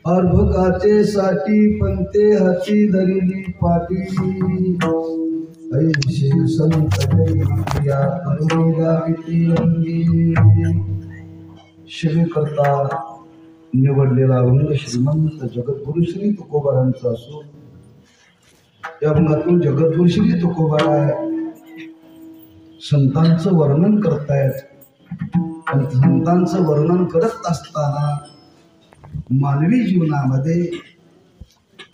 अर्भकाचे साठी पंते हाती धरिली पाटी ऐशी संत या श्री करता निवडलेला अंग श्रीमंत जगद्गुरु श्री तुकोबारांचा असो. या अंगातून जगद्गुरु श्री तुकोबारा संतांचं वर्णन करतायत. संतांचं वर्णन करत असताना मानवी जीवनामध्ये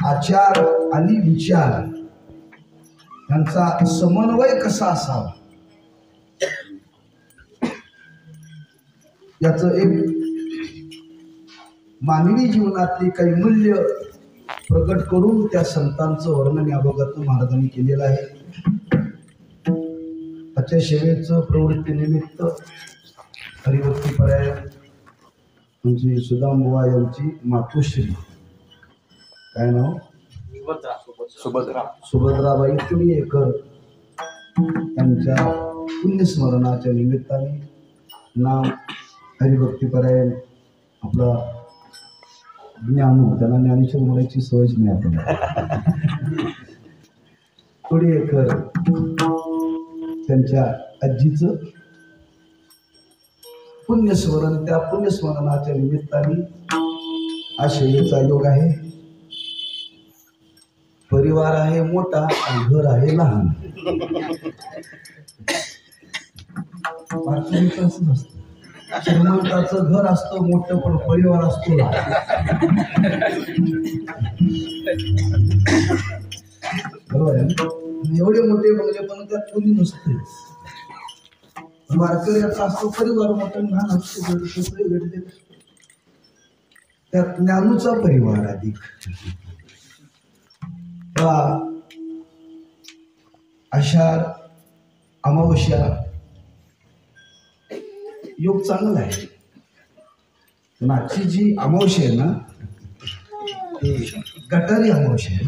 आचार आणि विचार यांचा समन्वय कसा असावा याचं एक मानवी जीवनातली काही मूल्य प्रकट करून त्या संतांचं वर्णन या भागातून महाराजांनी केलेलं आहे. आजच्या सेवेचं प्रवृत्तीनिमित्त हरिभक्ती पर्याय म्हणजे सुदामबुवा यांची मातोश्री काय नाव सुभद्राबाई तुळीकर यांच्या पुण्यस्मरणाच्या निमित्ताने नाम हरिभक्ती पर्याय आपला ज्ञानू त्यांना ज्ञानेश्वर म्हणायची सवयच नाही आपल्याला. तुळीकर त्यांच्या आजीचं पुण्यस्मरण, त्या पुण्यस्मरणाच्या निमित्ताने हा सेवेचा योग आहे. परिवार आहे मोठा आणि घर आहे लहान. असं असतं, श्रीमंताचं घर असतं मोठं पण परिवार असतो लहान. बरोबर आहे. एवढे मोठे बंगले पण त्यात कोणी नसते. वारकऱ्याचा असतो परिवार मोठा लहान असतो. त्यात ज्ञानूचा परिवार अधिक. आषाढ अमावस्या योग चांगला आहे. मागची जी अमावस्या आहे ना ती गटारी अमावस्या आहे.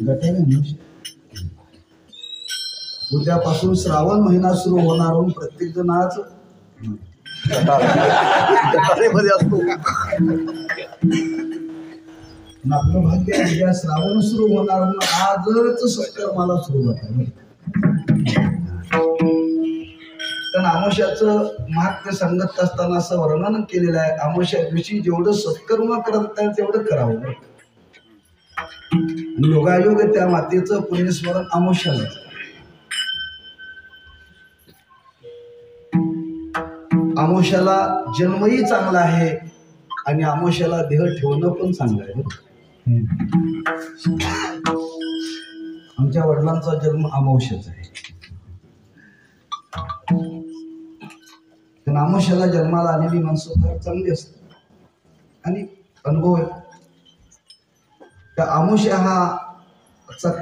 गटारी अमावस्या उद्यापासून श्रावण महिना सुरू होणार होऊन प्रत्येक जण आज गटारीमध्ये असतो. आपलं भाग्य उद्या श्रावण सुरू होणार म्हणून आजच सत्कार मला सुरू आहे. कारण अमावस्याचं महात्म्य सांगत असताना असं वर्णन केलेलं आहे. अमावस्या दिवशी जेवढं सत्कर्म करत आहे तेवढं करावं. योगायोग त्या मातेचं पुण्यस्मरण अमावस्याला. अमावस्याला जन्मही चांगला आहे आणि अमावस्याला देह ठेवणं पण चांगलं आहे. आमच्या वडिलांचा जन्म अमावस्याचा आहे. अमावस्याला जन्माला आलेली माणसं फार चांगली असतात आणि अनुभव आहे. त्या अमावस्या हा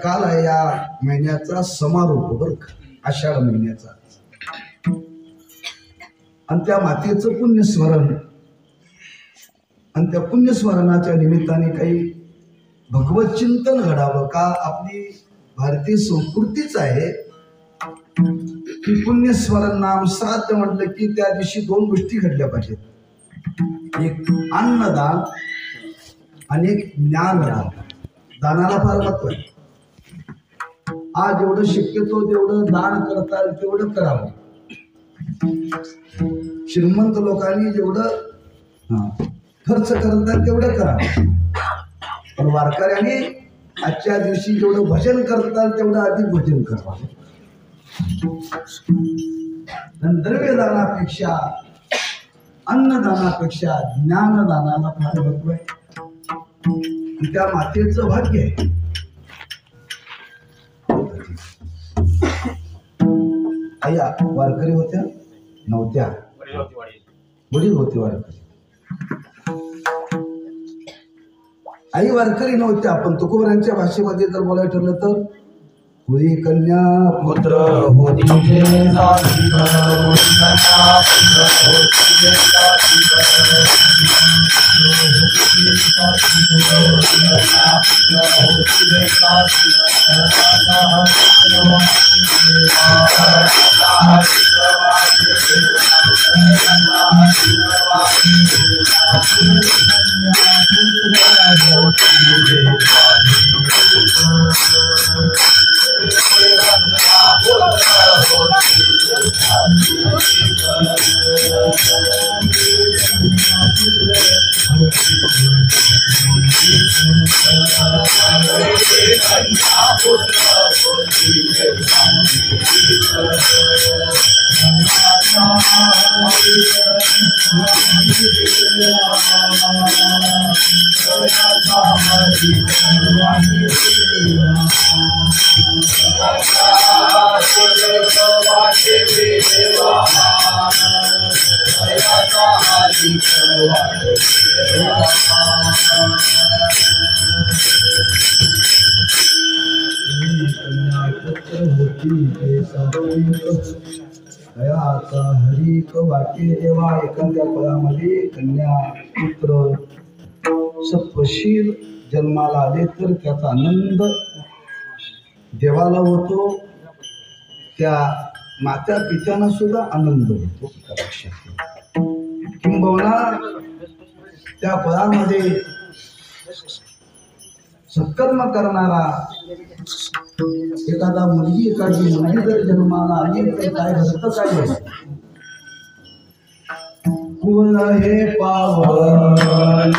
काल आहे या महिन्याचा समारोप बरं का, आषाढ महिन्याचा. आणि त्या मातेचं पुण्यस्मरण आणि त्या पुण्यस्मरणाच्या निमित्ताने काही भगवत चिंतन घडावं का. आपली भारतीय संस्कृतीच आहे की पुण्यस्मरण नाम श्राद्ध म्हटलं की त्या दिवशी दोन गोष्टी घडल्या पाहिजेत. एक अन्नदान आणि एक ज्ञानदान. दानाला फार महत्व आहे. आज जेवढं शक्यतो तेवढं दान करता येईल तेवढं करावं. श्रीमंत लोकांनी जेवढं खर्च करतात तेवढं करावं. पण वारकऱ्यांनी आजच्या दिवशी जेवढं भजन करतात तेवढं अधिक भजन करावं. द्रव्यदानापेक्षा अन्नदानापेक्षा ज्ञानदानाला फार महत्व आहे. त्या मातेचं भाग्य आहे. आया वारकरी होत्या नव्हत्या, वडील होते वारकरी. आई वारकरी नव्हत्या. पण तुकोबारांच्या भाषेमध्ये जर बोलायला ठरलं तर होई कन्या पुत्र दयाचा हरिक वाटे देवा. एखाद्या फळामध्ये कन्या पुत्र सत्वशील जन्माला आले तर त्याचा आनंद देवाला होतो, त्या मात्या पित्यांना सुद्धा आनंद होतो. किंबहुना त्या फळामध्ये सत्कर्म करणारा एखादा मुलगी जर जन्माला आली तर काय घडतं, काय कुल हे पावन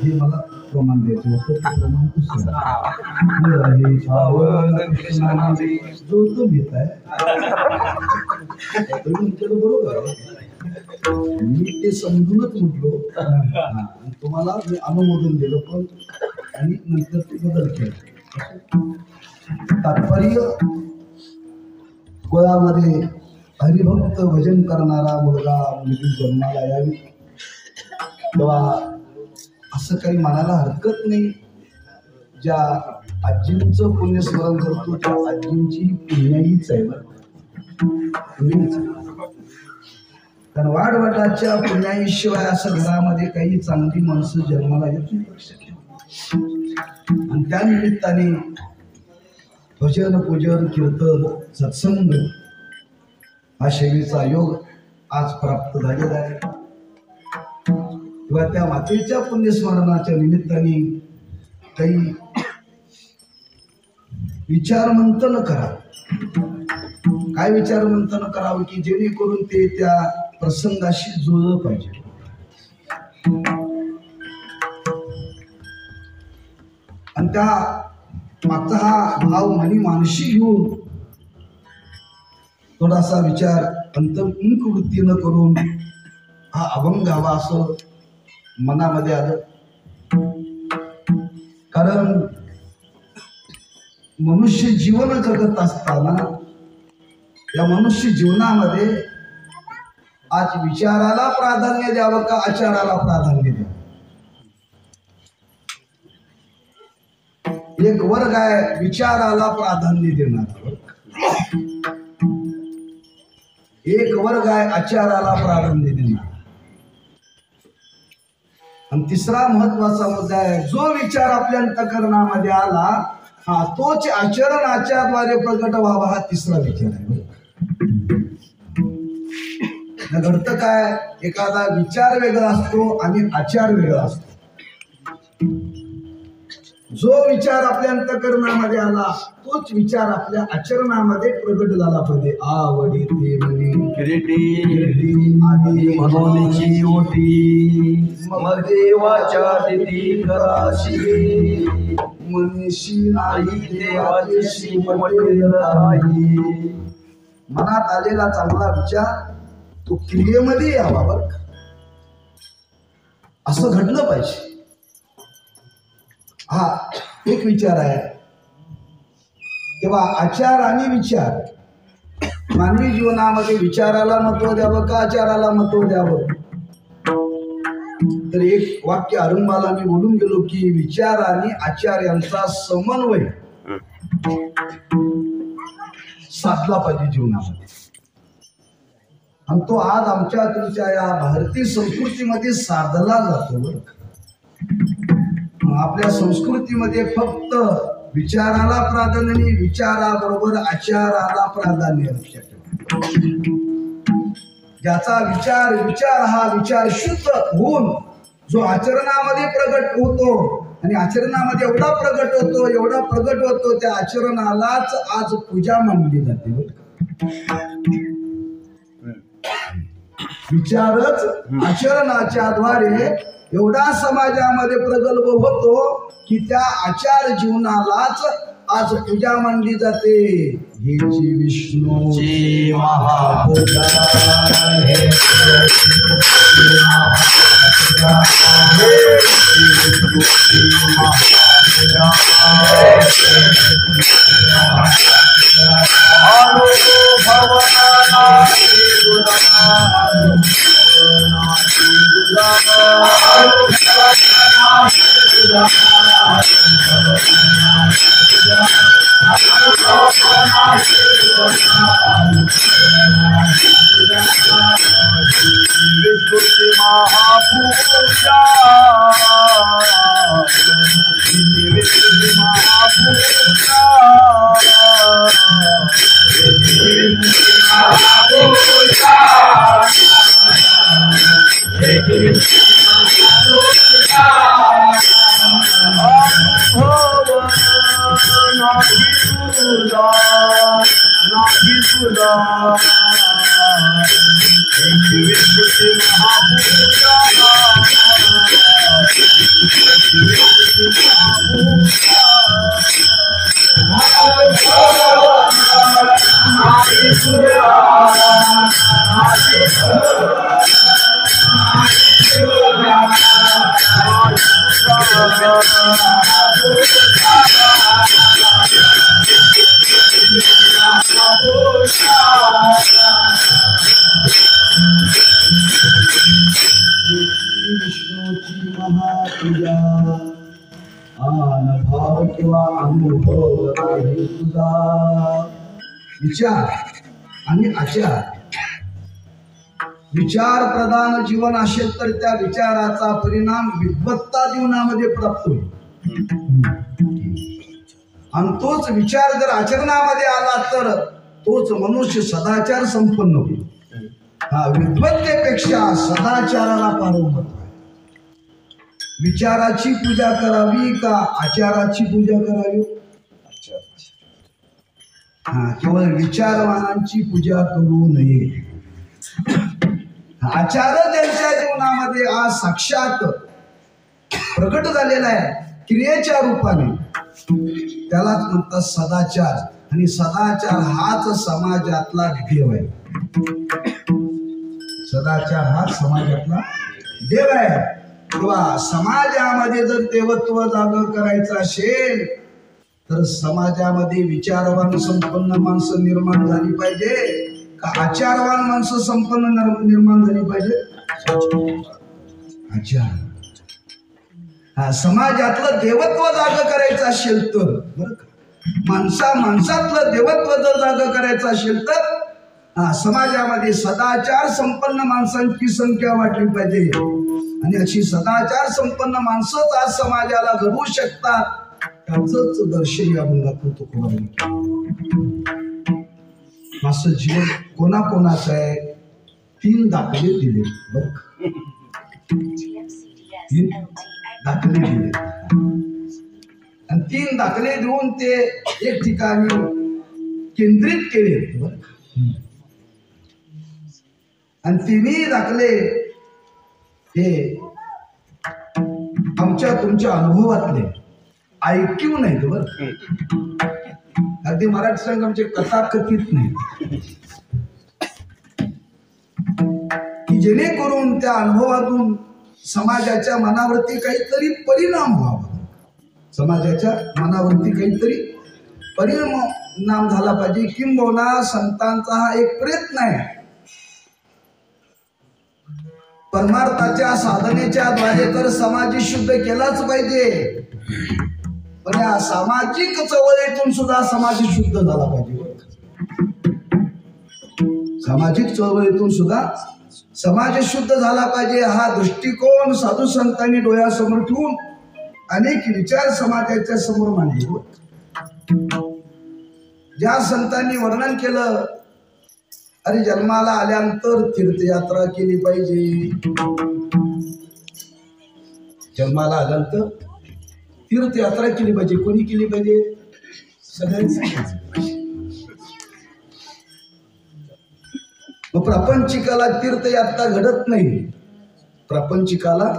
हे मला प्रमाण द्यायचं होतं. जो तो घेत आहे बरोबर आहे. मी ते समजूनच म्हटलो, तुम्हाला मी अनुमोदन दिलं पण आणि नंतर ते बदल केला. तात्पर्य कुळामध्ये हरिभक्त भजन करणारा मुलगा मुलगी जन्माला यावी तेव्हा असं काही म्हणायला हरकत नाही. ज्या आजींचं पुण्यस्मरण करतो त्या आजींची पुण्याईच आहे. कारण वाढवटाच्या पुण्याईशिवाय असं घरामध्ये काही चांगली माणसं जन्माला येत नाही. आणि त्या निमित्ताने भजन पूजन कीर्तन सत्संग हा सेवेचा योग आज प्राप्त झालेला आहे. किंवा त्या मातेच्या पुण्यस्मरणाच्या निमित्ताने काही विचारमंथन करा. काय विचारमंथन करावं की जेणेकरून ते त्या प्रसंगाशी जुळलं पाहिजे. आणि त्या मागचा हा भाव मनी मानशी घेऊन थोडासा विचार अंतर्मुख वृत्तीनं करून हा अभंग हवा असं मनामध्ये आलं. कारण मनुष्य जीवन जगत असताना या मनुष्य जीवनामध्ये आज विचाराला प्राधान्य द्यावं का आचाराला प्राधान्य द्यावं. एक वर्ग आहे विचाराला प्राधान्य देणारा, एक वर्ग आहे आचाराला प्राधान्य देणार. आणि तिसरा महत्वाचा मुद्दा आहे, जो विचार आपल्या अंतःकरणामध्ये आला तोच आचरणाच्याद्वारे प्रकट व्हावा, हा तिसरा विचार आहे. घडतं काय, एखादा विचार वेगळा असतो आणि आचार वेगळा असतो. जो विचार आपल्या अंतःकरणामध्ये आला तोच विचार आपल्या आचरणामध्ये प्रगट झाला पाहिजे. आवडी ते मनोनीची ओटी मग देवाच्या तिथी कराशी मनीषी आई देवाची आई. मनात आलेला चांगला विचार तो क्रियेमध्ये यावा. बरं असं घडलं पाहिजे. हा एक विचार आहे. तेव्हा आचार आणि विचार, मानवी जीवनामध्ये विचाराला महत्व द्यावं का आचाराला महत्व द्यावं? तर एक वाक्य अरुंबाला मी बोलून गेलो की विचार आणि आचार यांचा समन्वय साधला पाहिजे जीवनामध्ये. आणि तो आज आमच्या तुमच्या या भारतीय संस्कृतीमध्ये साधला जातो. बरं आपल्या संस्कृतीमध्ये फक्त विचाराला प्राधान्य नाही, विचाराबरोबर आचाराला प्राधान्य. लक्षात ठेवा, ज्याचा विचार हा विचार शुद्ध होऊन जो आचरणामध्ये प्रगट होतो आणि आचरणामध्ये एवढा प्रगट होतो त्या आचरणालाच आज पूजा मानली जाते. विचारच आचरणाच्या द्वारे एवढा समाजामध्ये प्रगल्भ होतो की त्या आचार जीवनालाच आज पूजा मानली जाते. हेची विष्णूची महापूजा अनुभव किंवा अनुभव नाही तुझा. विचार आणि आचार, विचार प्रधान जीवन असेल तर त्या विचाराचा परिणाम विद्वत्ता जीवनामध्ये प्राप्त होईल. आणि तोच विचार जर आचरणामध्ये आला तर तोच मनुष्य सदाचार संपन्न होईल. हा विद्वत्तेपेक्षा सदाचाराला फार महत्व आहे. विचाराची पूजा करावी का आचाराची पूजा करावी? केवळ विचारवानांची पूजा करू नये. आचार त्यांच्या जीवनामध्ये आज साक्षात प्रकट झालेला आहे क्रियेच्या रूपाने. त्यालाच म्हणतात सदाचार. आणि सदाचार हाच समाजातला देव आहे. सदाचार हा समाजातला देव आहे. किंवा समाजामध्ये जर देवत्व जाग करायचं असेल तर समाजामध्ये विचारवान संपन्न माणसं निर्माण झाली पाहिजे का आचारवान माणसं संपन्न निर्माण झाली पाहिजे? आचार. समाजातलं देवत्व जाग करायचं असेल तर, बरं का, माणसातलं देवत्व जर जाग करायचं असेल तर समाजामध्ये सदाचार संपन्न माणसांची संख्या वाढली पाहिजे. आणि अशी सदाचार संपन्न माणसंच आज समाजाला घडवू शकतात, त्याच दर्शन या अभंगातून तुकोबारांनी केलं. माझं जीवन कोणाकोणाचं आहे, 3 दाखले दिले. बघ, 3 दाखले दिले आणि 3 दाखले देऊन ते एक ठिकाणी केंद्रित केले. आणि 3ही दाखले हे आमच्या तुमच्या अनुभवातले, ऐकीव नाहीत बर. अगदी मराठी संघाचे कथाकथित नाही, की जेणेकरून त्या अनुभवातून समाजाच्या मनावरती काहीतरी परिणाम व्हावा, समाजाच्या मनावरती काहीतरी परिणाम झाला पाहिजे. किंबहुना संतांचा हा एक प्रयत्न आहे, परमार्थाच्या साधनेच्या द्वारे तर समाज शुद्ध केलाच पाहिजे, पण या सामाजिक चळवळीतून सुद्धा समाज शुद्ध झाला पाहिजे. सामाजिक चळवळीतून सुद्धा समाज शुद्ध झाला पाहिजे. हा दृष्टिकोन साधू संतांनी डोळ्यासमोर ठेवून अनेक विचार समाजाच्या समोर मांडले. ज्या संतांनी वर्णन केलं, अरे जन्माला आल्यानंतर तीर्थयात्रा केली पाहिजे, जन्माला आल्यानंतर तीर्थयात्रा केली पाहिजे. कोणी केली पाहिजे? सगळ्यांनी. मग प्रापंचिकाला तीर्थयात्रा घडत नाही, प्रापंचिकाला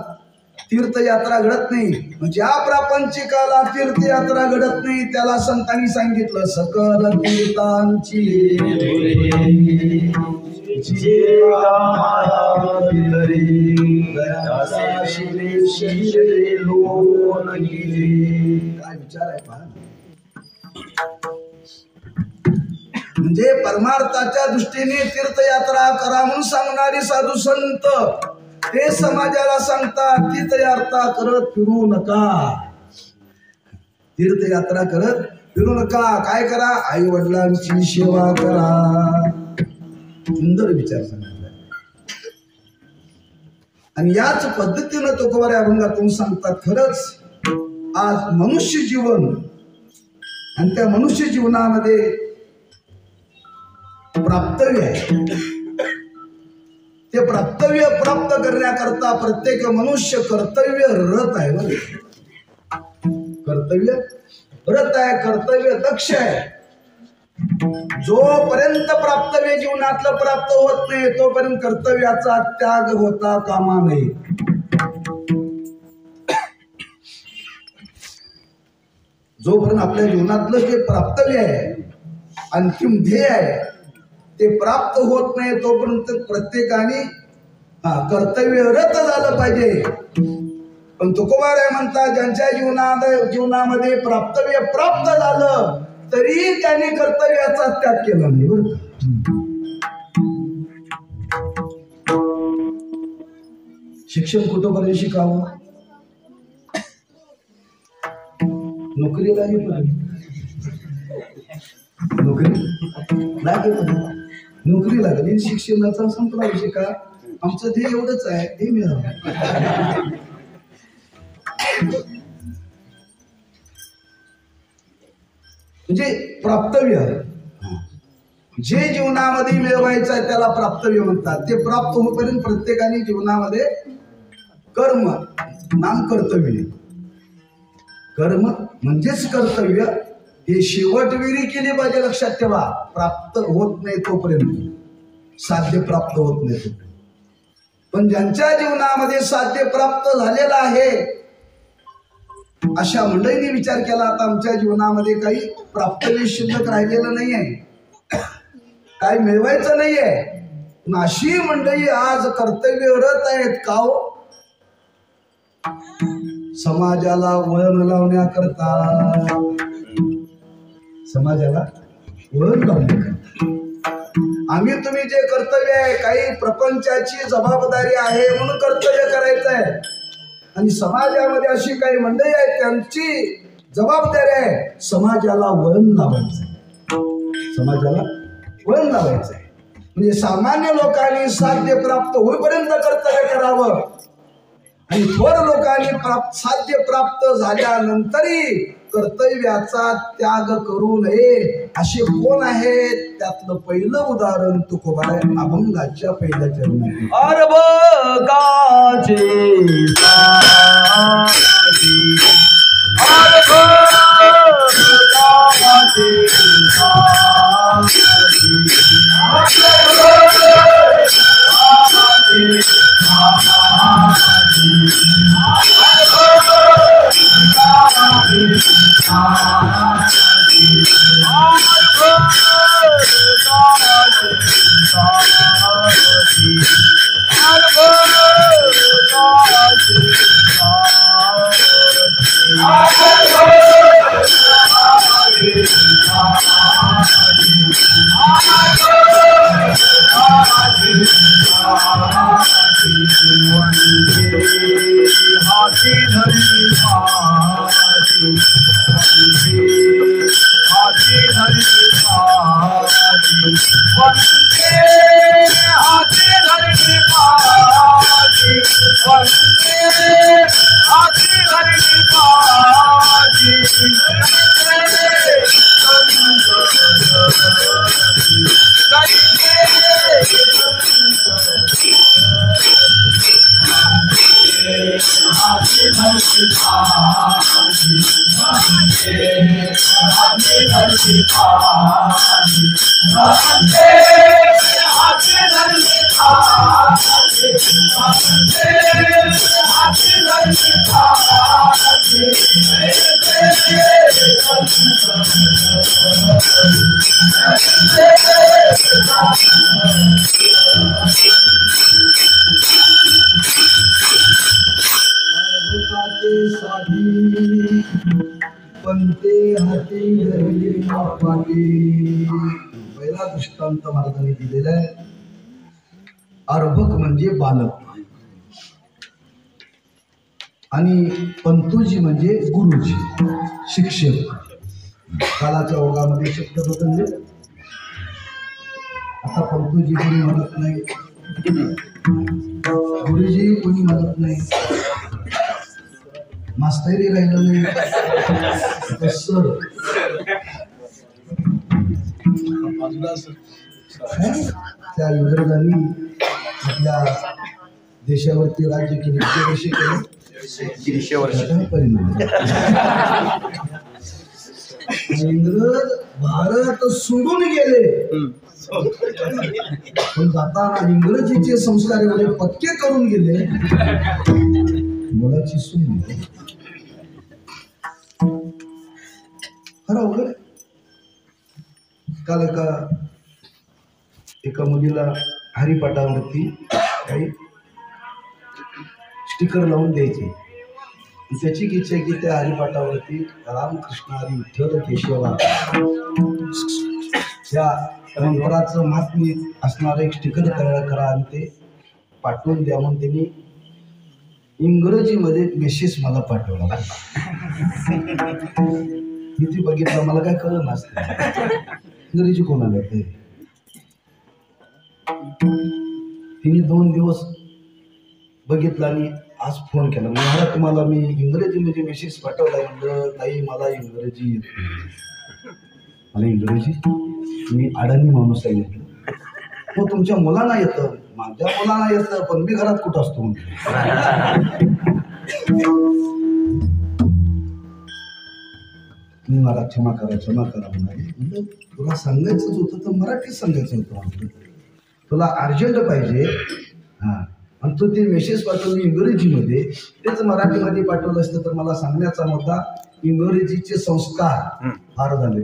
तीर्थयात्रा घडत नाही. ज्या प्रापंचिकाला तीर्थयात्रा घडत नाही त्याला संतांनी सांगितलं, सकल तीर्थांची काय विचार आहे पहा. म्हणजे परमार्थाच्या दृष्टीने तीर्थयात्रा करा म्हणून सांगणारी साधू संत ते समाजाला सांगतात, तीर्थयात्रा करत फिरू नका, तीर्थयात्रा करत फिरू नका. काय करा? आई वडिलांची सेवा करा. सुंदर विचार सांगितला. आणि याच पद्धतीनं तुकोबार अभंगातून सांगतात, खरंच आज मनुष्य जीवन आणि त्या मनुष्य जीवनामध्ये प्राप्तव्य आहे, ते प्राप्तव्य प्राप्त करण्याकरता प्रत्येक मनुष्य कर्तव्य रत आहे. कर्तव्य रत आहे, कर्तव्य दक्ष आहे. जोपर्यंत प्राप्तव्य जीवनातलं प्राप्त होत नाही तोपर्यंत कर्तव्याचा त्याग होता कामा नये. जोपर्यंत आपल्या जीवनातलं जे प्राप्तव्य आहे, अंतिम ध्येय आहे, ते प्राप्त होत नाही तोपर्यंत प्रत्येकाने कर्तव्यरत झालं पाहिजे. पण तुकोबार म्हणतात, ज्यांच्या जीवनामध्ये प्राप्तव्य प्राप्त झालं तरी त्याने कर्तव्याचा त्याग केला नाही. बरं, शिक्षण कुठंपर्यंत शिकावं? नोकरी लागेल, नोकरी लागली, शिक्षणाचा संपला विषय. का आमचं ध्येय एवढंच आहे, हे मिळालं. म्हणजे प्राप्तव्य जे जीवनामध्ये मिळवायचं आहे त्याला प्राप्तव्य म्हणतात. ते प्राप्त होईपर्यंत प्रत्येकाने जीवनामध्ये कर्म नाम कर्तव्य, कर्म म्हणजेच कर्तव्य, हे शेवटविरी केली पाहिजे. लक्षात ठेवा, प्राप्त होत नाही तोपर्यंत, साध्य प्राप्त होत नाही तोपर्यंत. पण ज्यांच्या जीवनामध्ये साध्य प्राप्त झालेला आहे अशा मंडळींनी विचार केला, आता आमच्या जीवनामध्ये काही प्राप्तव्य शिल्लक राहिलेलं नाही आहे, काही मिळवायचं नाही आहे. अशी मंडळी आज कर्तव्यरत आहेत. का हो? समाजाला वळण लावण्याकरता, समाजाला वळण लावण्याकरता आम्ही तुम्ही जे कर्तव्य आहे, काही प्रपंचाची जबाबदारी आहे म्हणून कर्तव्य करायचं आहे. आणि समाजामध्ये अशी काही मंडळी आहेत त्यांची जबाबदारी आहे समाजाला वळण लावायचं, समाजाला वळण लावायचं आहे. म्हणजे सामान्य लोकांनी साध्य प्राप्त होईपर्यंत कर्तव्य करावं आणि थोर लोकांनी साध्य प्राप्त झाल्यानंतरही कर्तव्याचा त्याग करू नये असे कोण आहेत? त्यातलं पहिलं उदाहरण तुकोबा आहे अभंगाच्या पहिल्या चरणात. अर्भकाचे साधी, अर्भकाचे हाथी धरी पाठी, हाथी धरी पाठी, वंदे हाथी धरी पाठी, वंदे हाथी धरी पाठी, साधी पंते हाती धरली पाठी. पहिला दृष्टांत महाराजांनी दिलेला आहे. अर्भक म्हणजे बालक आणि पंतुजी म्हणजे गुरुजी, शिक्षक. कालाच्या ओघामध्ये शब्द बदलले. आता पंतुजी कोणी म्हणत नाही, गुरुजी कोणी म्हणत नाही, मास्तरी राहिलं नाही, सर त्या इंग्रजांनी आपल्या देशावरती राज्य केले. कसे केले? परिणाम इंग्रज भारत सोडून गेले, पण जाताना इंग्रजीचे संस्कार एवढे पक्के करून गेले. मुलाची सून खरं वगैरे. काल एका मुलीला हरिपाठावरती काही स्टिकर लावून द्यायचे. त्याची इच्छा आहे की त्या हरिपाठावरती रामकृष्ण हरी विठ्ठल केशवा या मंत्राचं महात्म्य असणारं एक स्टिकर तयार करा आणि ते पाठवून द्या म्हणून त्यांनी इंग्रजीमध्ये मेसेज मला पाठवला. मी ती बघितलं, मला काय कळलं नसतं इंग्रजी कोणाला येते. तिने 2 दिवस बघितलं आणि आज फोन केला. मला तुम्हाला मी इंग्रजीमध्ये मेसेज पाठवला. म्हणलं ताई मला इंग्रजी येत नाही. मला इंग्रजी, मी अडाणी माणूस आहे. हो तुमच्या मुलांना येतं, माझ्या मुलांना येतं, पण मी घरात कुठं असतो म्हणतो. मला क्षमा करा म्हणाले. तुला सांगायचंच होतं तर मराठीत सांगायचं होतं. तुला अर्जंट पाहिजे हां, आणि तू ते मेसेज पाठवली इंग्रजीमध्ये, तेच मराठीमध्ये पाठवलं असतं तर मला सांगण्याचा मुद्दा इंग्रजीचे संस्कार फार झाले.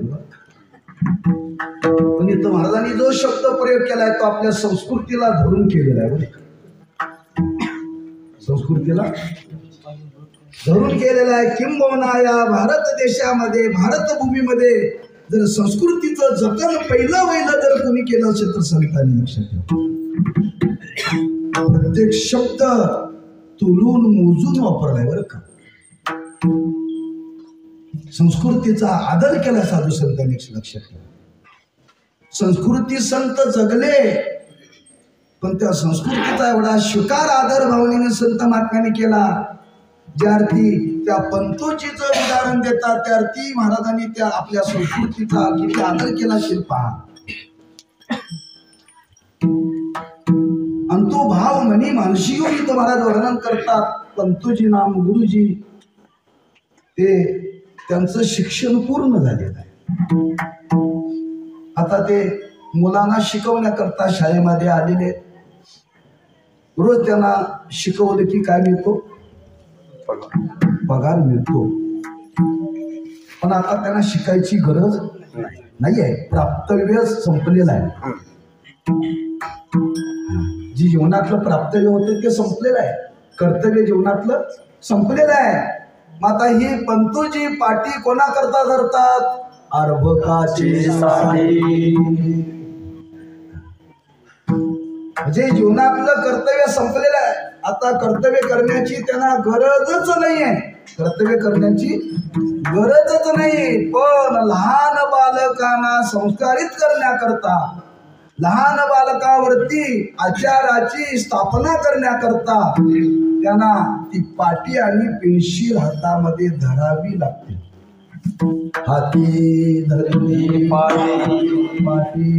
पण इथं महाराजांनी जो शब्द प्रयोग केलाय तो आपल्या संस्कृतीला धरून केलेला आहे. संस्कृतीला धरून केलेला आहे. किंबहुना या भारत देशामध्ये, भारत भूमीमध्ये जर संस्कृतीचं जतन पहिलं वहिलं जर कोणी केलं असेल तर संतांनी लक्षात ठेवा. प्रत्येक शब्द तुलून मोजून वापरलाय बरं का. संस्कृतीचा आदर केला साधू संतांनी लक्षात ठेवा. संस्कृती संत जगले पण त्या संस्कृतीचा एवढा स्वीकार आदर भावनेने संत महात्म्याने केला. ज्या अर्थी त्या पंतोजीचं उदाहरण देतात त्या अर्थी महाराजांनी त्या आपल्या संस्कृतीचा किती आदर केला असेल पहा. आणि तो भाव म्हणी मानशी इथं महाराज वर्णन करतात. पंतोजी नाम गुरुजी ते त्यांचं शिक्षण पूर्ण झालेलं आहे. आता ते मुलांना शिकवण्याकरता शाळेमध्ये आलेले. रोज त्यांना शिकवलं की काय मिळतो? पगार मिळतो. पण आता त्यांना शिकायची गरज नाही आहे. प्राप्तव्य संपलेलं आहे. जी जीवनातलं प्राप्तव्य होतं ते संपलेलं आहे. कर्तव्य जीवनातलं संपलेलं आहे. मग आता ही पंतोजी पाटी कोणाकरता धरतात? अर्भकाची साडी. म्हणजे जीवनातलं कर्तव्य संपलेलं आहे. आता कर्तव्य करण्याची त्यांना गरजच नाहीये. कर्तव्य करण्याची गरजच नाही. पण लहान बालकांना संस्कारित करण्याकरता, लहान बालकावरती आचाराची स्थापना करण्याकरता त्यांना ती पाटी आणि पेन्सिल हातामध्ये धरावी लागते. हाती धरली पाटी.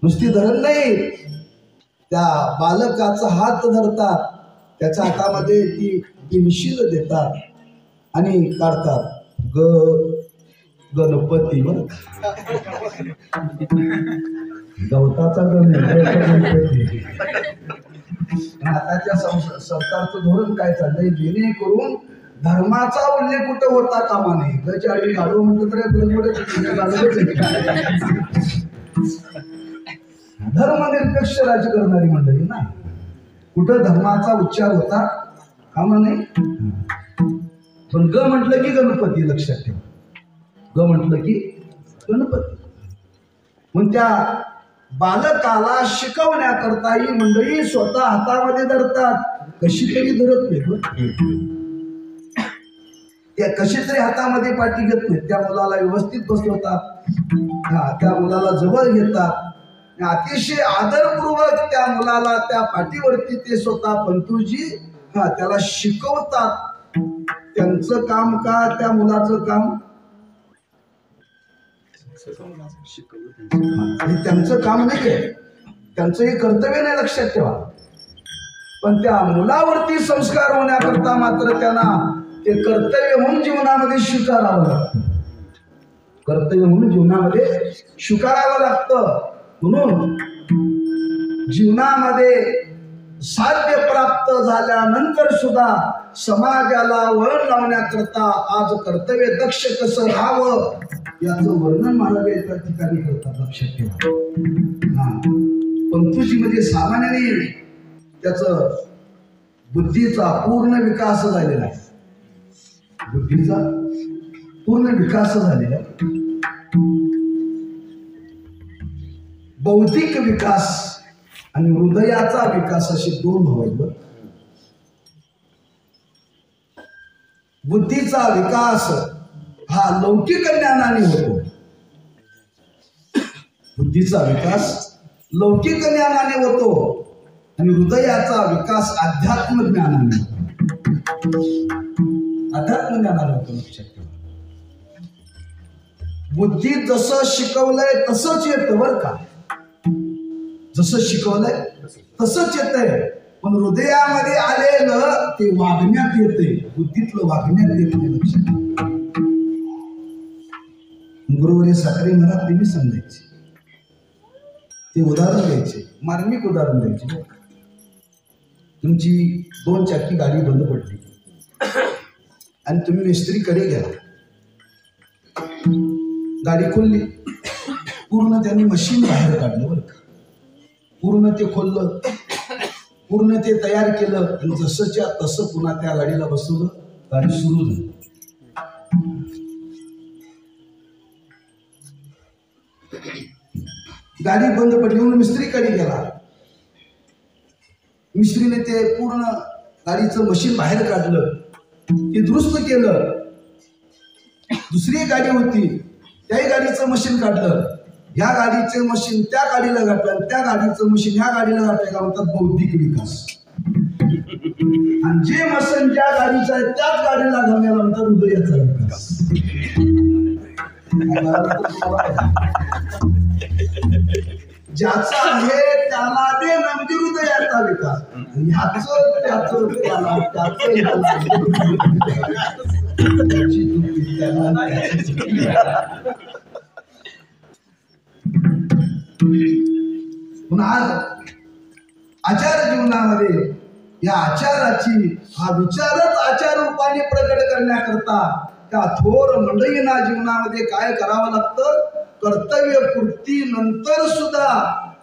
नुसती धरण नाही, त्या बालकाचा हात धरतात, त्याच्या हातामध्ये ती पेन्सिल देतात आणि काढतात गणपती. बर गवताचा गणपती. आताच्या सरकारचं धोरण काय चाललंय? जेणेकरून धर्माचा उल्लेख कुठं होता कामा नये. गचाळी गाडू म्हटलं तर धर्मनिरपेक्ष राज्य करणारी मंडळी ना. कुठं धर्माचा उच्चार होता कामा नाही. पण ग म्हटलं की गणपती. लक्षात ठेवा, ग म्हटलं की गणपती. पण त्या बालकाला शिकवण्याकरता ही मंडळी स्वतः हातामध्ये धरतात. कशी तरी धरत नाही. त्या कशी तरी हातामध्ये पाठी घेत नाही. त्या मुलाला व्यवस्थित बसवतात. त्या मुलाला जवळ घेतात. अतिशय आदरपूर्वक त्या मुलाला त्या पाठीवरती ते स्वतः पंतुजी त्याला शिकवतात. त्यांचं काम का? त्या मुलाचं काम त्यांचं काम नाही आहे. त्यांचं हे कर्तव्य नाही. लक्षात ठेवा. पण त्या मुलावरती संस्कार होण्याकरता मात्र त्यांना ते कर्तव्य म्हणून जीवनामध्ये स्वीकारावं लागतं. कर्तव्य म्हणून जीवनामध्ये स्वीकारावं लागतं. म्हणून जीवनामध्ये साध्य प्राप्त झाल्यानंतर सुद्धा समाजाला वळण लावण्याकरता आज कर्तव्य दक्ष कसं राहावं याचं वर्णन महाराज या ठिकाणी करतात. लक्षात ठेवा. पंतुजी म्हणजे सामान्याने त्याचं बुद्धीचा पूर्ण विकास झालेला आहे. बुद्धीचा पूर्ण विकास झालेला आहे. बौद्धिक विकास आणि हृदयाचा विकास असे दोन भाव आहेत. बुद्धीचा विकास हा लौकिक ज्ञानाने होतो. बुद्धीचा विकास लौकिक ज्ञानाने होतो आणि हृदयाचा विकास अध्यात्म ज्ञानाने होतो. अध्यात्म ज्ञानाने होतो. लक्षात ठेवा. बुद्धी जसं शिकवलंय तसंच येतं बरं का. जसं शिकवलंय तसंच येतंय. पण हृदयामध्ये आलेलं ते वागण्यात येते. बुद्धीतलं वागण्यात येत नाही. लक्षात. गुरुवारी साखरे महाराज नेहमी सांगायचे. ते उदाहरण द्यायचे. मार्मिक उदाहरण द्यायचे. तुमची 2 चाकी गाडी बंद पडली आणि तुम्ही मिस्त्रीकडे गेला. गाडी खोलली. पूर्ण त्यांनी मशीन बाहेर काढलं बरं का. पूर्ण ते खोललं. पूर्ण ते तयार केलं आणि जसंच्या तसं पुन्हा त्या गाडीला बसवलं. गाडी सुरू झाली. गाडी बंद पडली म्हणून मिस्त्रीकडे गेला. मिस्त्रीने ते पूर्ण गाडीचं मशीन बाहेर काढलं. ते दुरुस्त केलं. दुसरी गाडी होती त्याही गाडीचं मशीन काढलं. ह्या गाडीचे मशीन त्या गाडीला घातलं आणि त्या गाडीचं मशीन ह्या गाडीला घातलं का म्हणतात बौद्धिक विकास. आणि जे मशीन ज्या गाडीचं आहे त्याच गाडीला घालण्याला म्हणतात हृदयाचा विकास. ज्याचा आहे त्याला दे म्हणजे हृदयाचा विकास. पण आज आचार जीवनामध्ये या आचाराची हा विचारच आचार रूपाने प्रकट करण्याकरता त्या थोर मंडळींना जीवनामध्ये काय करावं लागतं. कर्तव्य पूर्ती नंतर सुद्धा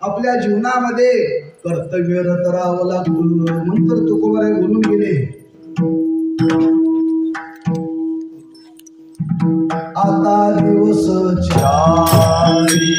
आपल्या जीवनामध्ये कर्तव्यरत राहावं लागतं. नंतर तुकोबाराय बोलून गेले, आता दिवस चारी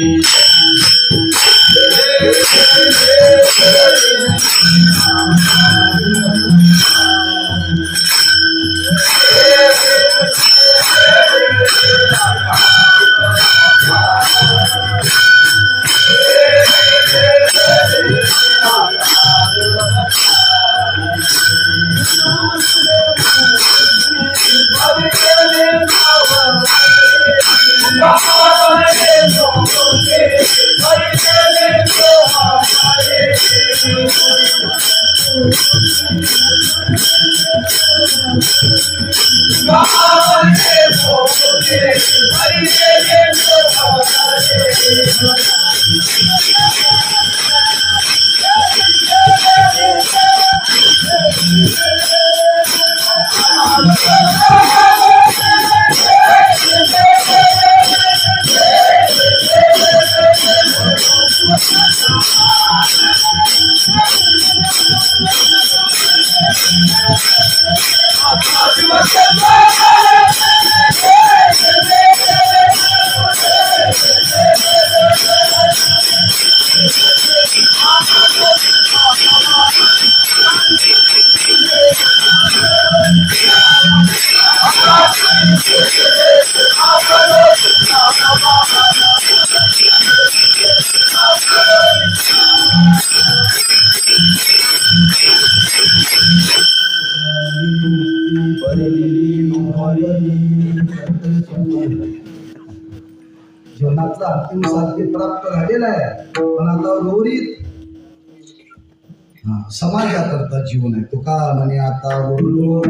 जीवनाचं अंतिम साध्य प्राप्त झालेलं आहे. पण आता उर्वरित समाजाकरता जीवन आहे. तो का म्हणे आता बोललो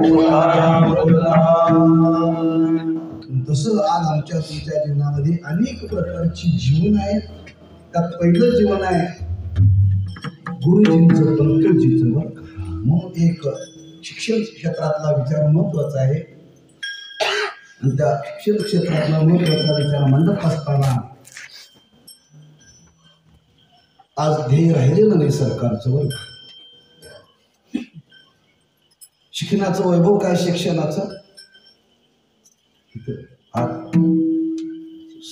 तसं आज आमच्या तुमच्या जीवनामध्ये अनेक प्रकारची जीवन आहेत. त्यात पहिलं जीवन आहे गुरुजींचं पंतजीचं. म्हणून एक शिक्षण क्षेत्रातला विचार महत्वाचा आहे. आणि त्या शिक्षण क्षेत्रातला महत्वाचा विचार मंडप असताना आज ध्येय राहिलेलं नाही सरकारचं. वर्ग शिक्षणाचं वैभव काय शिक्षणाचं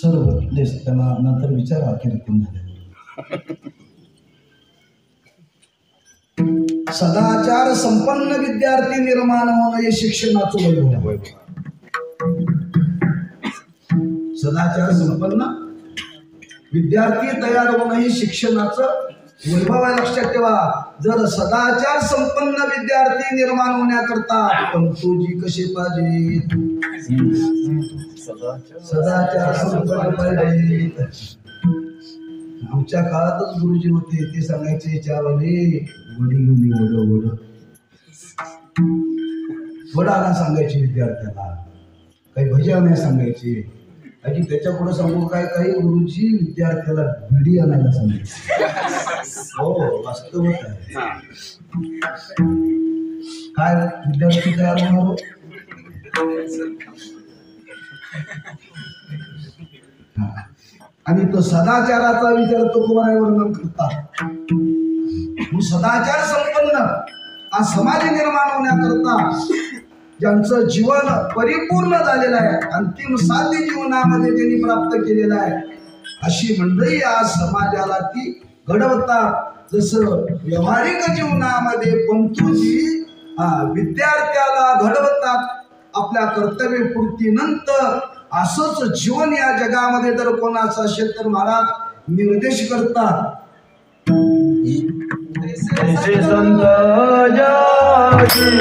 सर्व त्यांना नंतर विचारा कीर्तन झाले. सदाचार संपन्न विद्यार्थी निर्माण होणं हे शिक्षणाचं वैभव. सदाचार संपन्न विद्यार्थी तयार होणं हे शिक्षणाचं वैभव आहे. लक्षात ठेवा. जर सदाचार संपन्न विद्यार्थी निर्माण होण्याकरता पंतोजी कसे पाहिजे, सदाचार संपन्न पाहिजे. आमच्या काळातच गुरुजी होते, ते सांगायचे चारवाले वडी गुली वड वड वडाला सांगायचे विद्यार्थ्याला, काही भजन नाही सांगायचे. आणि त्याच्या पुढे सांगू काय, काही गुरुजी विद्यार्थ्याला बिडी आणायला सांगायचे. हो वास्तवच आहे. काय विद्यार्थी तयार होणार. आणि तो सदाचाराचा विचार तो कुमार वर्णन करतात. सदाचार संपन्न हा समाज निर्माण होण्याकरता ज्यांचं जीवन परिपूर्ण झालेलं आहे, अंतिम साध्य जीवनामध्ये त्यांनी प्राप्त केलेलं आहे, अशी मंडळी आज समाजाला ती घडवतात. जसं व्यावहारिक जीवनामध्ये पंतोजी विद्यार्थ्याला घडवतात आपल्या कर्तव्यपूर्तीनंतर. असंच जीवन या जगामध्ये जर कोणाचं असेल तर महाराज निर्देश करतात तैसे संत जागे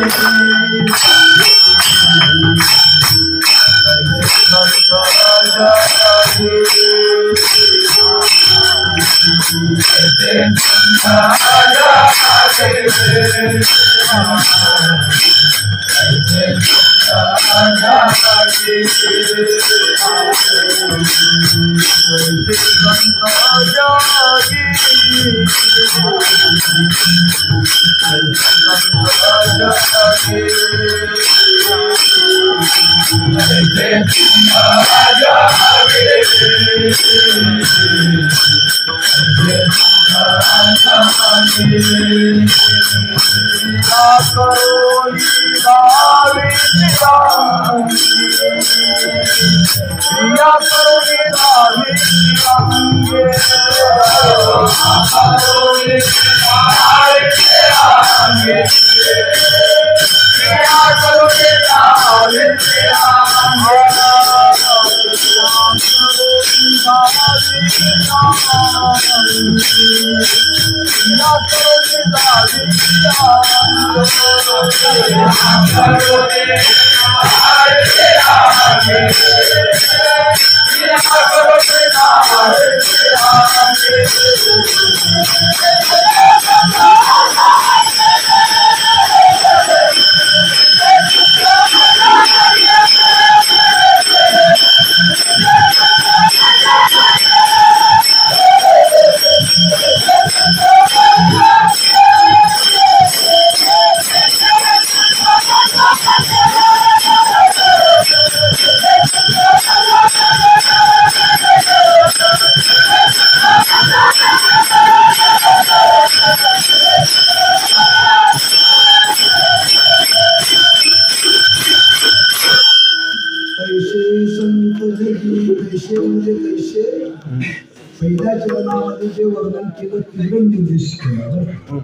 पहिल्या चरणामध्ये जे वर्णन केलं तिकडे निर्देश केला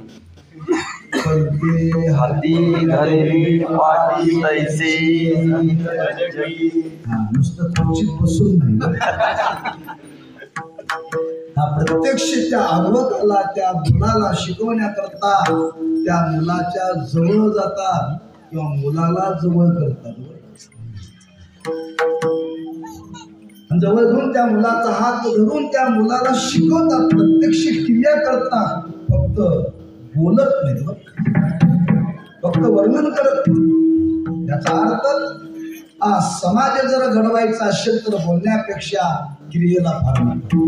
पण ते हाती धरली पाठी तैसे नुसतं खुर्चीत बसून नाही हा प्रत्यक्ष त्या आगवताला त्या मुलाला शिकवण्याकरता त्या मुलाच्या जवळ जातात किंवा मुलाला जवळ करतात जवळ घेऊन त्या मुलाचा हात धरून त्या मुलाला शिकवतात प्रत्यक्ष क्रिया करतात फक्त बोलत नाही फक्त वर्णन करत नाही याचा अर्थ समाज जर घडवायचा असेल तर बोलण्यापेक्षा क्रियेला फार महत्त्व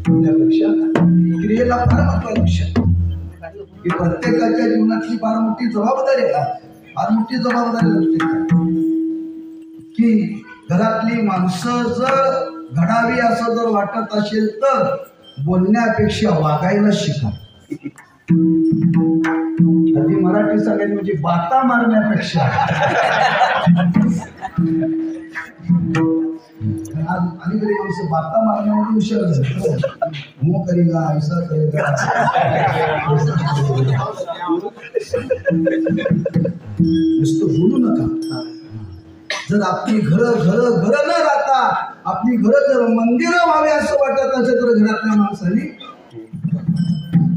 बोलण्यापेक्षा क्रियेला फार महत्त्व ही प्रत्येकाच्या जीवनातली फार मोठी जबाबदारी आहे फार मोठी जबाबदारी की घरातली माणसं जर घडावी असं जर वाटत असेल तर बोलण्यापेक्षा वागायला शिका आधी मराठी सांगायची म्हणजे बाता मारण्यापेक्षा अलीकडे माणसं बाता मारण्यामध्ये हुशार झाले मो करेगा ऐसा करेगा नुसतं बोलू नका जर आपली घर न राहता आपली घर जर मंदिरं व्हावे असं वाटत असेल तर घरातल्या माणसाने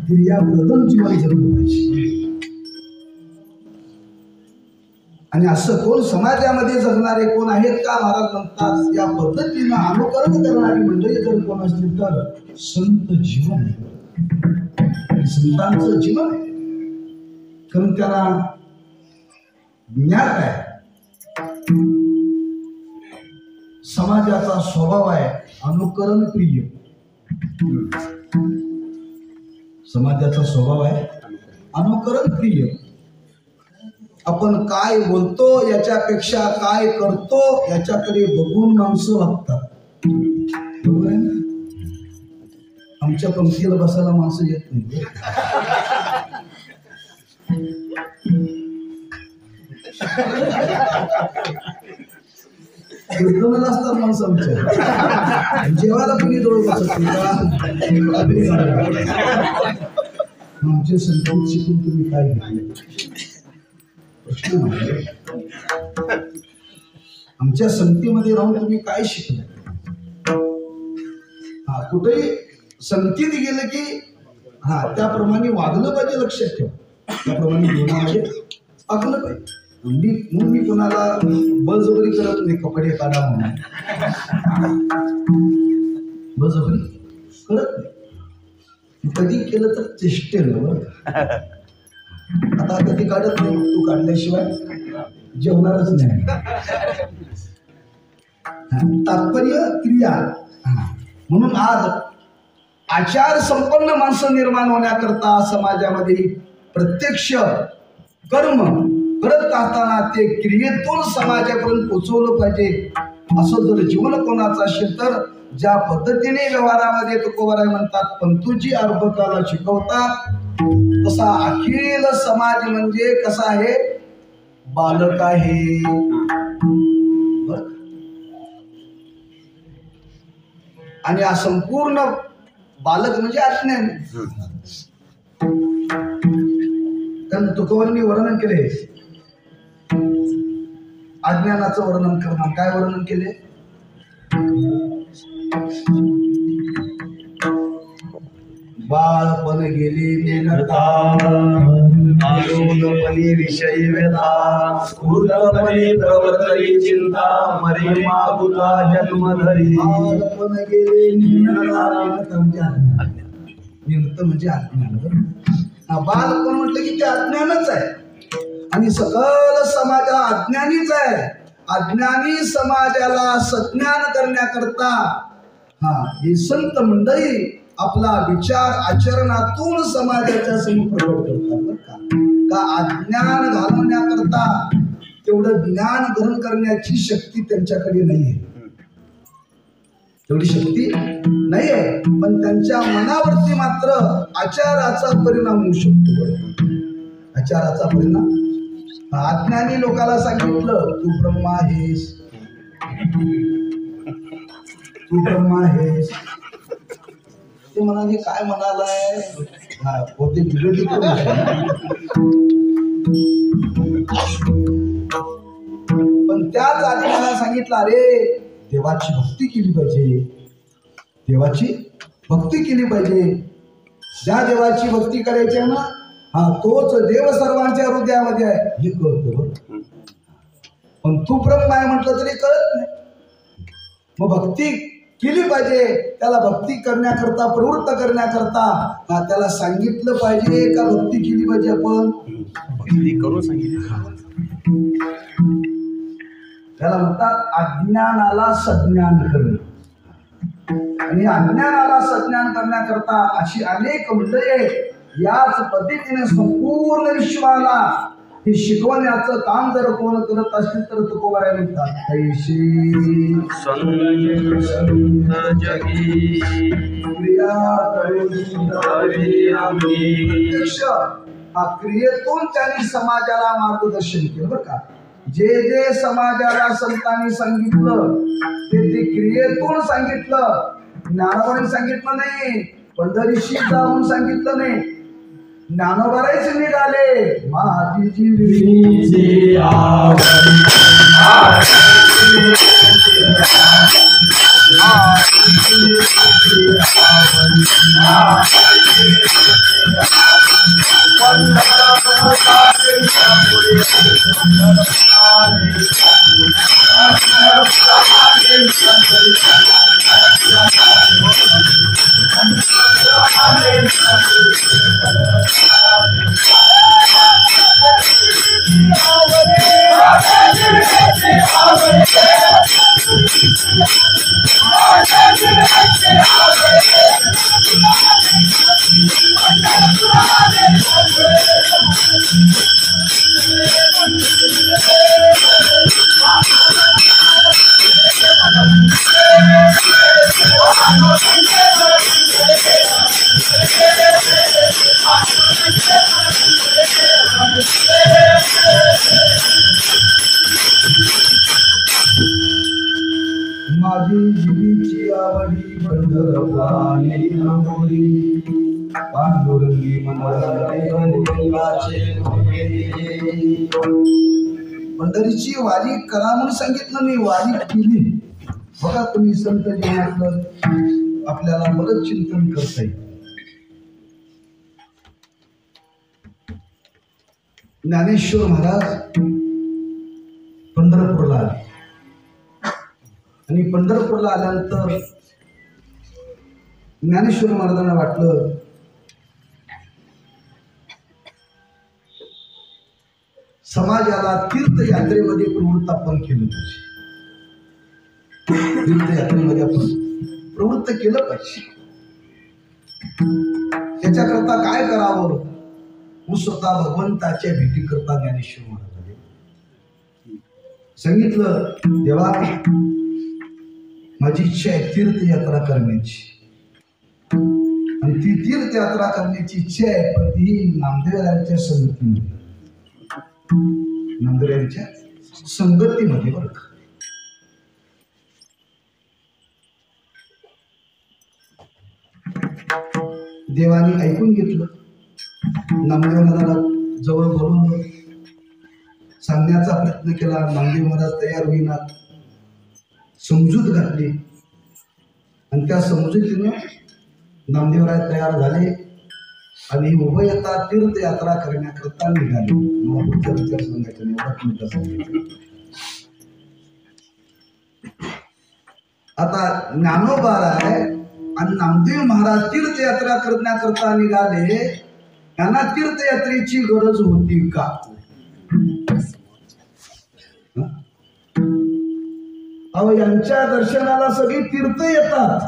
क्रिया बदल जीवन जगलं पाहिजे आणि असं कोण समाजामध्ये जगणारे कोण आहेत का महाराज म्हणतात या पद्धतीनं अनुकरण करणारी मंडळी जर कोण असतील तर संत जीवन आहे संतांचं जीवन आहे कारण त्याला ज्ञात आहे समाजाचा स्वभाव आहे अनुकरण प्रिय समाजाचा स्वभाव आहे अनुकरण प्रिय आपण काय बोलतो याच्यापेक्षा काय करतो याच्याकडे बघून माणसं वागतात बरोबर आहे ना आमच्या पंक्तीला बसायला माणसं येत नाही कीर्तनाला असतात माणसं आमच्या जेवायला कुणी जवळ बसत आमचे संगीत शिकून तुम्ही काय घेतले प्रश्न आमच्या संगतीमध्ये राहून तुम्ही काय शिकले कुठेही संगतीत गेलं की हा त्याप्रमाणे वागलं पाहिजे, लक्षात ठेवा. त्याप्रमाणे जीवनामध्ये वागलं पाहिजे. मी कोणाला बळजबरी करत नाही, कपडे काढा म्हणून बळजबरी करत नाही. कधी केलं तर चेष्टेल. आता कधी काढत नाही, तू काढल्याशिवाय जेवणारच नाही. तात्पर्य क्रिया. म्हणून आज आचार संपन्न माणसं निर्माण होण्याकरता समाजामध्ये प्रत्यक्ष कर्म करत असताना ते क्रियेतून समाजापर्यंत पोचवलं पाहिजे. असं जर जीवन कोणाचं असेल तर ज्या पद्धतीने व्यवहारामध्ये तुकोबाराय म्हणतात पंतुजी अर्भकाला शिकवतात, तसा अखिल समाज म्हणजे कसा आहे, बालक आहे. आणि हा संपूर्ण बालक म्हणजे अज्ञान. कारण तुकोबांनी वर्णन केले, अज्ञानाचं वर्णन करणार. काय वर्णन केले, बाळपण गेली नेनता, आलोलपणी विषयी व्यथा, स्थूलपणी प्रवर्तली चिंता, मरे मागुता जन्मधरी. बाळपण गेले नेनता म्हणजे अज्ञान. बालपण म्हटलं की ते अज्ञानच आहे. आणि सकल समाज अज्ञानीच आहे. अज्ञानी समाजाला सज्ञान करण्याकरता ही संत मंडळी आपला विचार आचरणातून समाजाच्या समोर प्रकट करतात. का अज्ञान घालवण्याकरता तेवढं ज्ञान ग्रहण करण्याची शक्ती त्यांच्याकडे नाहीये, तेवढी शक्ती नाहीये. पण त्यांच्या मनावरती मात्र आचाराचा परिणाम होऊ शकतो. आचाराचा परिणाम. अज्ञानी लोकांना सांगितलं तू ब्रह्मा आहेस, तू ब्रह्मा आहेस, ते म्हणाले काय म्हणालाय, होते विरोधी पण त्याच आधी मला सांगितलं अरे देवाची भक्ती केली पाहिजे, देवाची भक्ती केली पाहिजे. ज्या देवाची भक्ती करायची आहे ना, तोच देव सर्वांच्या हृदयामध्ये आहे हे कळतं. पण तू ब्रह्म आहे म्हटलं तरी कळत नाही. मग भक्ती केली पाहिजे. त्याला भक्ती करण्याकरता प्रवृत्त करण्याकरता त्याला सांगितलं पाहिजे का भक्ती केली पाहिजे. आपण भक्ती करून सांगितलं. त्याला म्हणतात अज्ञानाला सज्ञान करणे. आणि अज्ञानाला सज्ञान करण्याकरता अशी अनेक मंडळी आहेत. याच पद्धतीने संपूर्ण विश्वाला हे शिकवण्याचं काम जर कोण करत असतील तर तुकोबाराय म्हणतात ऐशी संत जगी प्रत्यक्ष क्रियेतून त्यांनी समाजाला मार्गदर्शन केलं. बरं का, जे जे समाजाला संतांनी सांगितलं ते क्रियेतून सांगितलं. ज्ञानोबांनी सांगितलं नाही, पंढरीशी जाऊन सांगितलं नाही. ज्ञानोबारायच निघाले माझी जीवनी माझी जीवीची आवडी पंढरपुराने आंबोली पांडुरंगी पंढरीची वारी करा म्हणून सांगितलं नाही, वारी केली. बघा तुम्ही संत जीवनातलं आपल्याला बरंच चिंतन करता येईल. ज्ञानेश्वर महाराज पंढरपूरला आले आणि पंढरपूरला आल्यानंतर ज्ञानेश्वर महाराजांना वाटलं समाजाला तीर्थयात्रेमध्ये प्रवृत्त आपण केलं पाहिजे. तीर्थयात्रेमध्ये आपण प्रवृत्त केलं पाहिजे. त्याच्याकरता काय करावं? मी स्वतः भगवंताच्या भेटी करता ज्ञानेश्वर महाराजांनी सांगितलं, देवा माझी इच्छा आहे तीर्थयात्रा करण्याची, आणि ती तीर्थयात्रा करण्याची इच्छा आहे, पण ती नामदेवांच्या संगतीमध्ये, नामदेवांच्या संगतीमध्ये बरं का. देवाने ऐकून घेतलं. नामदेव महाराजाला जवळ बोलवलं, सांगण्याचा प्रयत्न केला. नामदेव महाराज तयार होईनात. समजूत घातली आणि त्या समजुतीनं नामदेवराज तयार झाले आणि उभयता तीर्थयात्रा करण्याकरता निघाले. मला पुढचा विचार सांगायचा नाही, एवढाच मिनिटं सांगायचं. आता ज्ञानोबा आहे आणि नामदेव महाराज तीर्थयात्रा करण्याकरता निघाले. त्यांना तीर्थयात्रेची गरज होती का? अहो, यांच्या दर्शनाला सगळी तीर्थ येतात.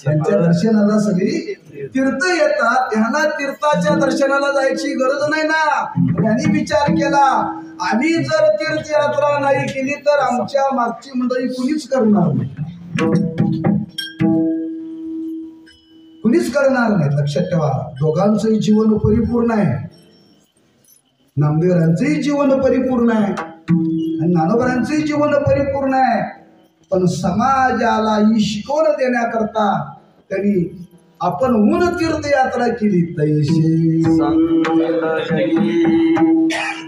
त्यांच्या दर्शनाला सगळी तीर्थ येतात. त्यांना तीर्थाच्या दर्शनाला जायची गरज नाही ना. त्यांनी विचार केला, आम्ही जर तीर्थयात्रा नाही केली तर आमच्या मागची मंडळी कुणीच करणार नाही, कुणीच करणार नाही. लक्षात ठेवा, दोघांचंही जीवन परिपूर्ण आहे. नामदेवरांचंही जीवन परिपूर्ण आहे आणि ज्ञानोबांचंही जीवन परिपूर्ण आहे. पण समाजाला ही शिकवण देण्याकरता त्यांनी आपण ऊन तीर्थयात्रा केली. तैसे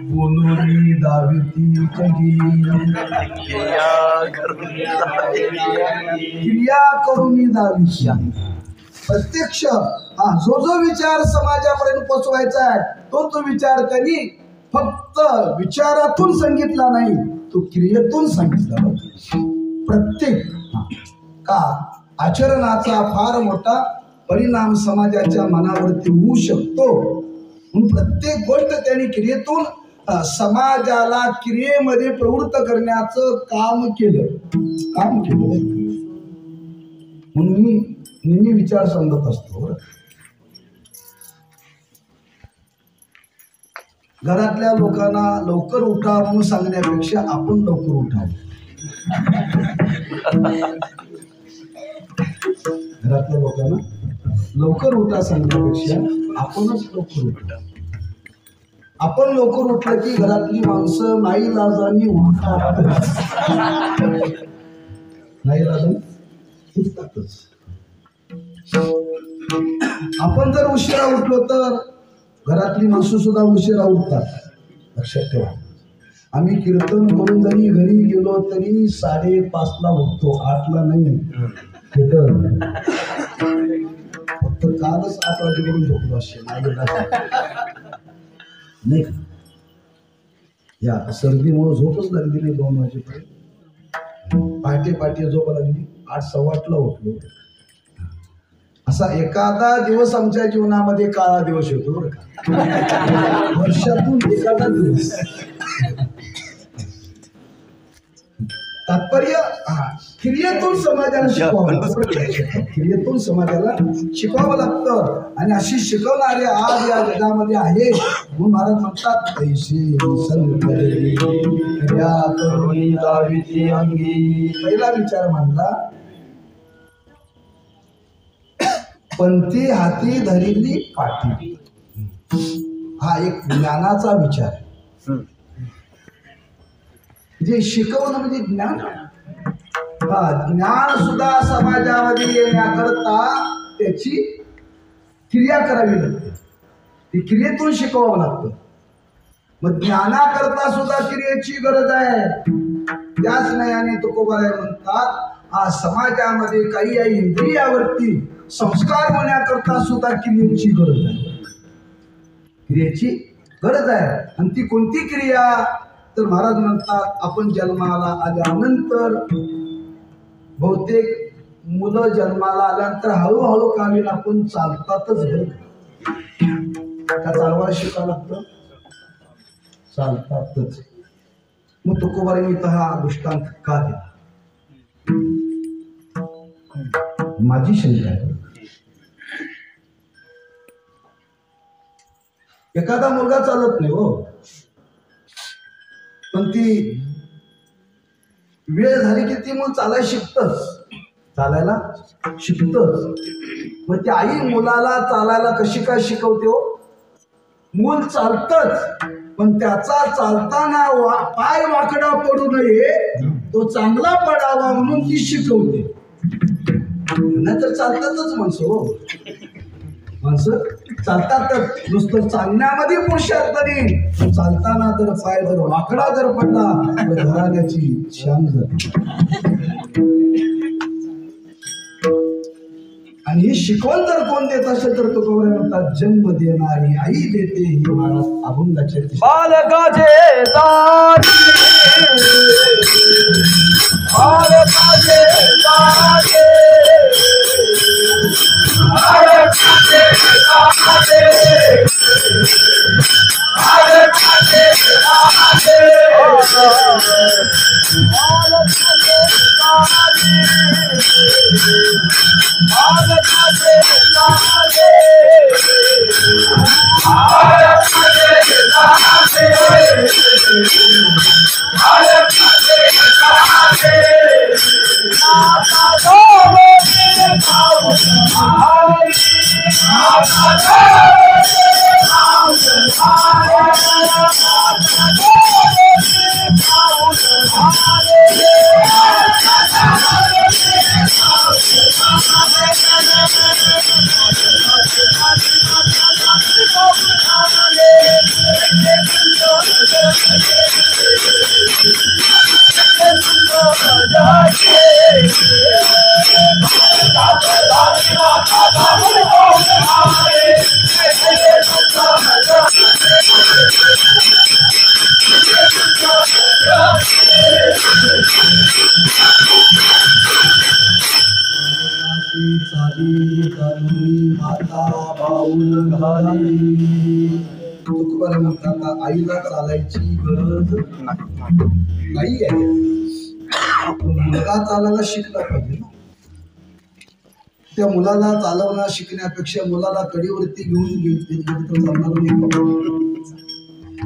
बोलूनी दाविती क्रिया करूनी दाविती. प्रत्यक्ष जो जो विचार समाजापर्यंत पोचवायचा आहे तो विचार त्यांनी फक्त विचारातून सांगितला नाही, तो क्रियेतून सांगितला. प्रत्येक का आचरणाचा फार मोठा परिणाम समाजाच्या मनावरती होऊ शकतो. म्हणून प्रत्येक गोष्ट त्यांनी क्रियेतून समाजाला क्रियेमध्ये प्रवृत्त करण्याचं काम केलं. म्हणून मी नेहमी विचार सांगत असतो, घरातल्या लोकांना लवकर उठा म्हणून सांगण्यापेक्षा आपण लवकर उठावं. घरातल्या लोकांना लवकर उठा सांगण्यापेक्षा आपणच लवकर उठा. आपण लवकर उठलं की घरातली माणसं नाईलाजाने उठतात, नाईलाजाने उठतातच. आपण जर उशिरा उठलो तर घरातली माणसं सुद्धा उशिरा उठतात. लक्षात ठेवा, आम्ही कीर्तन करून जरी घरी गेलो तरी 5:30ला उठतो, 8ला नाही. फक्त कालच 8 वाजेपर्यंत झोपलो असेल नाही. या सर्दीमुळे झोपच लागली नाही 2 वाजेपर्यंत. पहाटे झोप लागली, 8, 8:15ला उठलो. असा एखादा दिवस आमच्या जीवनामध्ये काळा दिवस होतो बरं का. वर्षातून एखादा दिवस. तात्पर्य क्रियेतून समाजाला क्रियेतून समाजाला शिकवावं लागतं. आणि अशी शिकवणारे आज या जगामध्ये आहे. म्हणून महाराज म्हणतात, पहिला विचार मांडला, पंथी हाती धरिली पाठी. हा एक ज्ञानाचा विचार. जे शिकवणं म्हणजे ज्ञान. ज्ञान सुद्धा समाजामध्ये येण्याकरता त्याची क्रिया करावी लागते. ती क्रियेतून शिकवावं लागतं. मग ज्ञानाकरता सुद्धा क्रियेची गरज आहे. त्याच नयाने तुकोबाराय म्हणतात, हा समाजामध्ये काही या इंद्रियावरती संस्कार होण्याकरता सुद्धा क्रियेची गरज आहे. क्रियेची गरज आहे. आणि ती कोणती क्रिया तर महाराज म्हणतात आपण जन्माला आल्यानंतर बहुतेक मुलं जन्माला आल्यानंतर हळूहळू कामीन आपण चालतातच बरं का चालवायला शिकावं लागतं चालतातच. मग तुकोबारांनी तर हा दृष्टांत का दिला माझी शंका आहे. एखादा मुलगा चालत नाही हो पण ती वेळ झाली की ती मग चालायला शिकतच. मग ती आई मुलाला चालायला कशी काय शिकवते हो. मूल चालतच पण त्याचा चालताना पाय वाकडा पडू नये तो चांगला पडावा म्हणून ती शिकवते. नाहीतर चालतातच माणसं चालतातच. नुसतं चालण्यामध्ये पुरुषार्थ नाही चालताना जर पाय जर वाकडा जर पडला तर घराण्याची शान जाते. आणि ही शिकवण जर कोण देत असेल तर तो म्हणतात जन्म देणारी आई देते ही महाराज अभंगाचे बालकाचे तुकोबारा म्हणतात आईला चालायची गरज नाही आहे. मुलगा चालायला शिकला पाहिजे ना. त्या मुलाला चालवणं शिकण्यापेक्षा मुलाला कडेवरती घेऊन गेली तर चालणार नाही.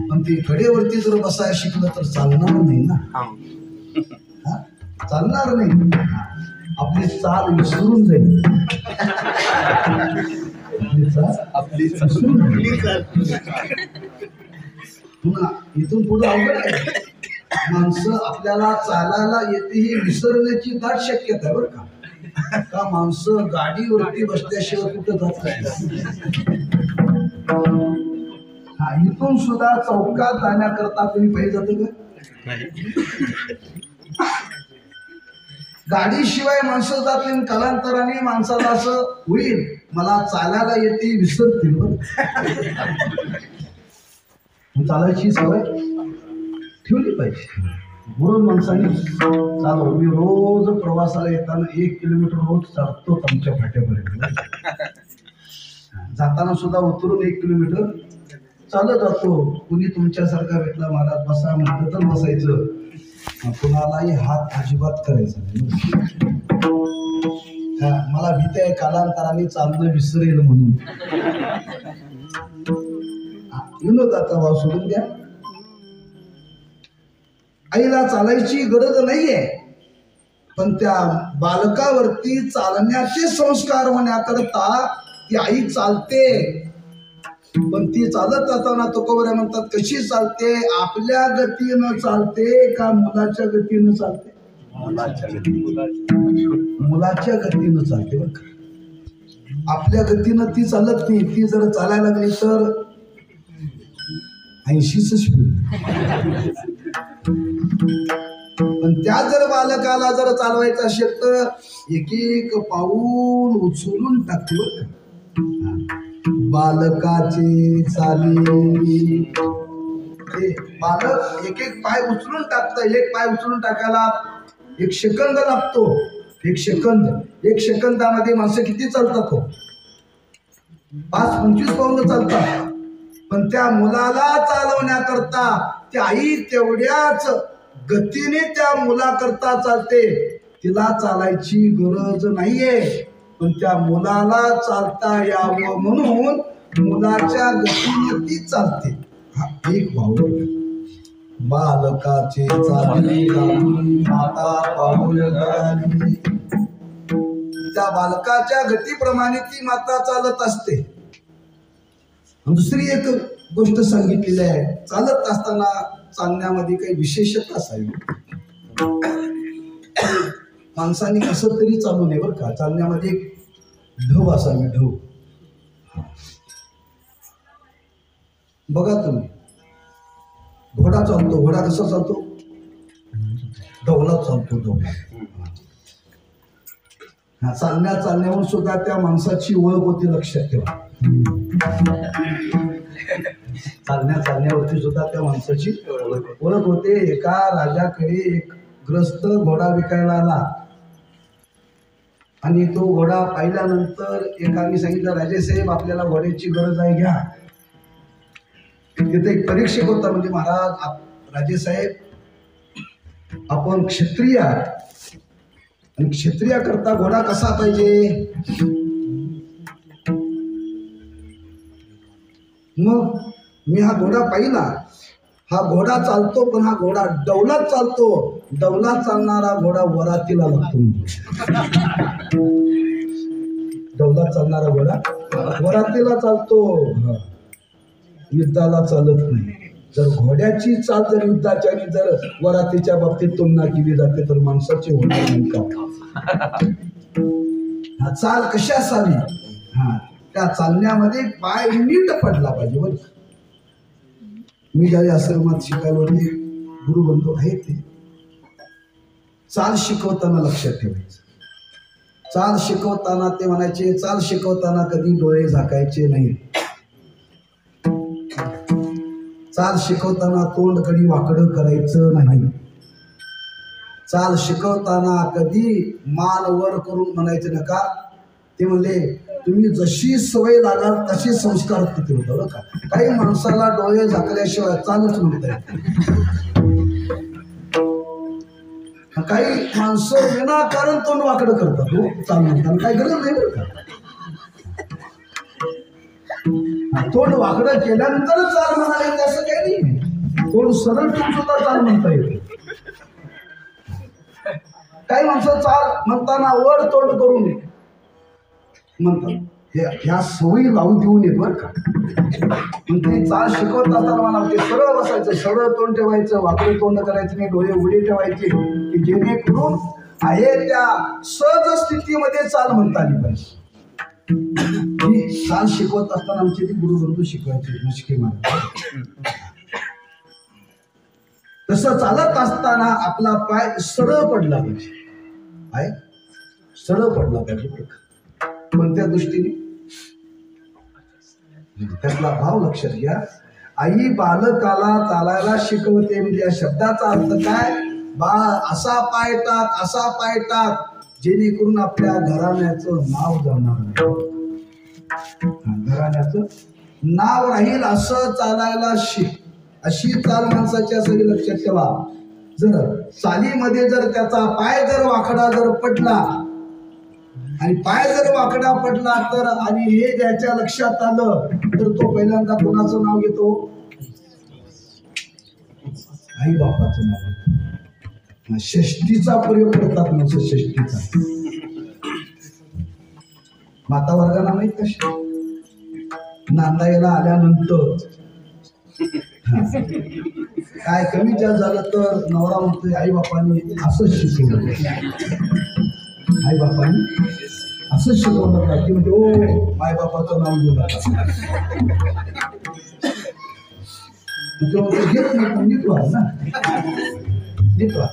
पण ते कडेवरती जर बसायला शिकलं तर चालणार नाही ना. चालणार नाही. आपली चाल विसरून जाईल. पुन्हा इथून पुढे अवघड आहे. माणसं आपल्याला चालायला येते ही विसरण्याची दाट शक्यता आहे बरं का माणसं गाडीवरती बसल्याशिवाय कुठं जात नाही. हा इथून सुद्धा चौकात जाण्याकरता कोणी पाहिजे जातं का. गाडीशिवाय माणसं जात नाही. कालांतराने माणसाला असं होईल मला चालायला येते विसरतील. चालायची सवय ठेवली पाहिजे. म्हणून माणसाने चालव. मी रोज प्रवासाला येताना 1 किलोमीटर रोज चालतो आमच्या फाट्यापर्यंत. जाताना सुद्धा उतरून 1 किलोमीटर चालत जातो. कुणी तुमच्यासारखा भेटला महाराज बसा म्हटलं तर बसायचं. कुणालाही हात अजिबात करायचा नाही. मला भीती आहे कालांतराने चालणं विसरेल म्हणून. विनोद आता भाव सोडून द्या. आईला चालायची गरज नाहीये पण त्या बालकावरती चालण्याचे संस्कार होण्याकरता ती आई चालते. पण ती चालत जाताना तुकोबारा म्हणतात कशी चालते. आपल्या गतीनं चालते का मुलाच्या गतीनं चालते. मुलाच्या गतीनं चालते बरं का. आपल्या गतीनं ती चालत नाही. ती जर चालायला लागली तर 80च स्पीड. पण त्या जर बालकाला जर चालवायचं असेल तर एक एक पाऊल उचलून टाकतो. बालकाचे चाली ते बालक एक एक पाय उचलून टाकतं. एक पाय उचलून टाकायला 1 सेकंद लागतो. 1 सेकंदामध्ये माणसं किती चालतात हो? 5-25 पावलं चालतात. पण त्या मुलाला चालवण्याकरता ती आई तेवढ्याच गतीने त्या मुलाकरता चालते. तिला चालायची गरज नाहीये, पण त्या मुलाला चालता यावं म्हणून मुलाच्या गतीने ती चालते. हा एक वावर. बालकाचे चाली माता पाऊल घाली. त्या बालकाच्या गतीप्रमाणे ती माता चालत असते. दुसरी एक गोष्ट सांगितलेली आहे, चालत असताना चालण्यामध्ये काही विशेषता असावी. माणसाने कसं तरी चालू नये बरं का. चालण्यामध्ये एक ढव असावी, ढव. बघा तुम्ही, घोडा चालतो. घोडा कसा चालतो? ढवला चालतो, ढवला. चालण्यावर सुद्धा त्या माणसाची ओळख होती, लक्षात ठेवा. चालण्यावरती सुद्धा त्या माणसाची ओळख होते. एका राजाकडे एक ग्रस्त घोडा विकायला आला आणि तो घोडा पाहिल्यानंतर एकाने सांगितलं, राजेसाहेब आपल्याला घोड्याची गरज आहे, घ्या. तिथे एक परीक्षक होता, म्हणजे महाराज राजेसाहेब आपण क्षत्रिय आणि क्षत्रिया करता घोडा कसा पाहिजे? मग मी हा घोडा पाहिला. हा घोडा चालतो, पण हा घोडा डौलात चालतो. डौलात चालणारा घोडा वरातीला लागतो. डौलात चालणारा घोडा वरातीला चालतो, युद्धाला चालत नाही. जर घोड्याची चाल जर युद्धाच्या आणि जर वरातीच्या बाबतीत तुलना केली जाते तर माणसाची होणार नाही का? हा चाल कशी असावी? त्या चालण्यामध्ये पाय नीट पडला पाहिजे. बरं, मी ज्या आश्रमात शिकायला होते, गुरुबंधू आहेत ते चाल शिकवताना लक्षात ठेवायचं. चाल शिकवताना ते म्हणायचे, चाल शिकवताना कधी डोळे झाकायचे नाही. चाल शिकवताना तोंड कधी वाकडं करायचं नाही. चाल शिकवताना कधी मान वर करून म्हणायचं नका. ते म्हणले, तुम्ही जशी सवय लागाल तशी संस्कार तिथे होतं बरं का. काही माणसाला डोळे झाकल्याशिवाय चालच म्हणताय. काही माणसं विनाकारण तोंड वाकडं करतात हो चाल म्हणताना. काही गरज नाही बरं का. तोंड वाकडं केल्यानंतर चाल म्हणाले असं काही नाही. तोंड सरळ ठेवून सुद्धा चाल म्हणता येते. काही माणसं चाल म्हणताना वर तोंड करून म्हणतात. ह्या सवयी लावून देऊ नये बरं का. ते चाल शिकवत असताना मला ते सरळ बसायचं, सरळ तोंड ठेवायचं, वाकडे तोंड करायचं नाही, डोळे उघडे ठेवायचे, की जेणेकरून आहे त्या सहज स्थितीमध्ये चाल म्हणता आली पाहिजे. ही चाल शिकवत असताना आमचे ते गुरुबंधू शिकवायचे, मुश्किल मार्ग. तसं चालत असताना आपला पाय सरळ पडला पाहिजे. पाय सरळ पडला पाहिजे. कोणत्या दृष्टीने? त्यातला भाव लक्षात घ्या. आई बालकाला चालायला शिकवते म्हणजे या शब्दाचा अर्थ काय? बाळ असा पाय टाक, असा पाय टाक, जेणेकरून आपल्या घराण्याचं नाव जाणार नाही. घराण्याचं नाव राहील असं चालायला शिक. अशी चाल माणसाची असावी, लक्षात ठेवा. जर चालीमध्ये जर त्याचा पाय जर वाकडा जर पडला आणि पाय जर वाकडा पडला तर, आणि हे ज्याच्या लक्षात आलं तर तो पहिल्यांदा कोणाचं नाव घेतो? आई बापाचं नाव. षष्टीचा प्रयोग करतात म्हणजे षष्टीचा. माता वर्गाला माहित कशी नांदायला आल्यानंतर काय कमी जास्त झालं तर नवरा म्हणतोय आई बापांनी असंच शिकवलं. आई बापांनी असंच शिकवलं काय की म्हणजे ओ माय बापाचं नाव घेऊ नका. घेत नाही पण नीट व्हा ना, नीट व्हा.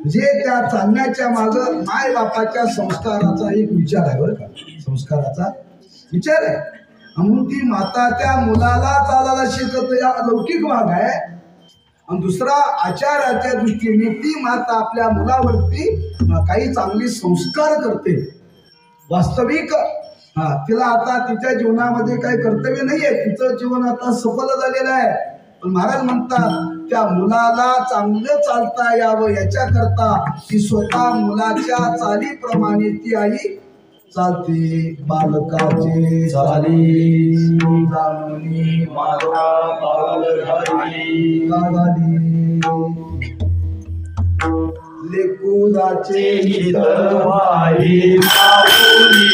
म्हणजे त्या चालण्याच्या माग माय बापाच्या संस्काराचा एक विचार आहे बरं का, संस्काराचा विचार आहे. म्हणून ती माता त्या मुलाला चालायला शिकवते, या अलौकिक भाग आहे. आणि दुसरा आचाराच्या दृष्टीने ती माता आपल्या मुलावरती काही चांगली संस्कार करते. वास्तविक तिला आता तिच्या जीवनामध्ये काही कर्तव्य नाहीये, तिचं जीवन आता सफल झालेलं आहे. पण महाराज म्हणतात त्या मुलाला चांगलं चालता यावं याच्याकरता ती स्वतः मुलाच्या चालीप्रमाणे ती आई चालते. बालकाचे चाली जाणूनी माता पाऊल घाली, लेकुराचे हित वाही पाऊली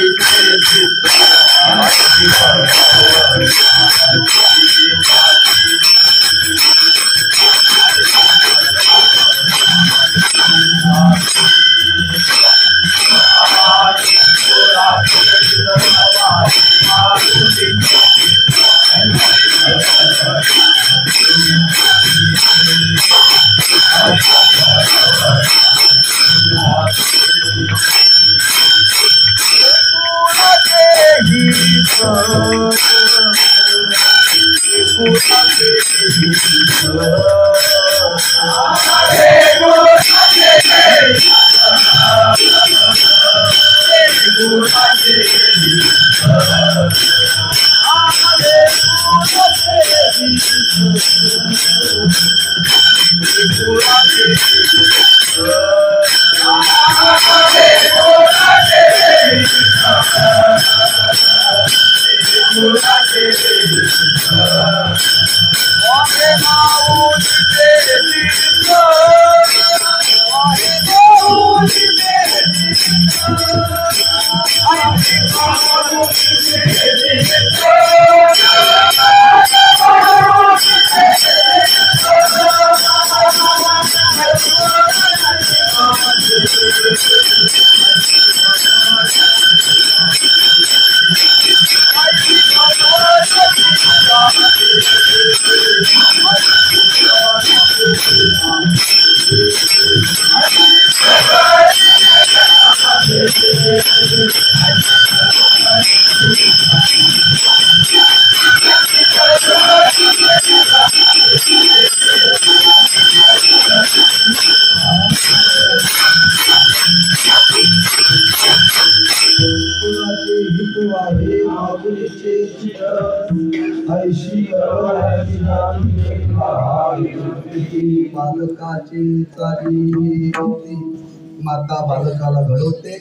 बालकाची चाली माता बालकाला घडवते,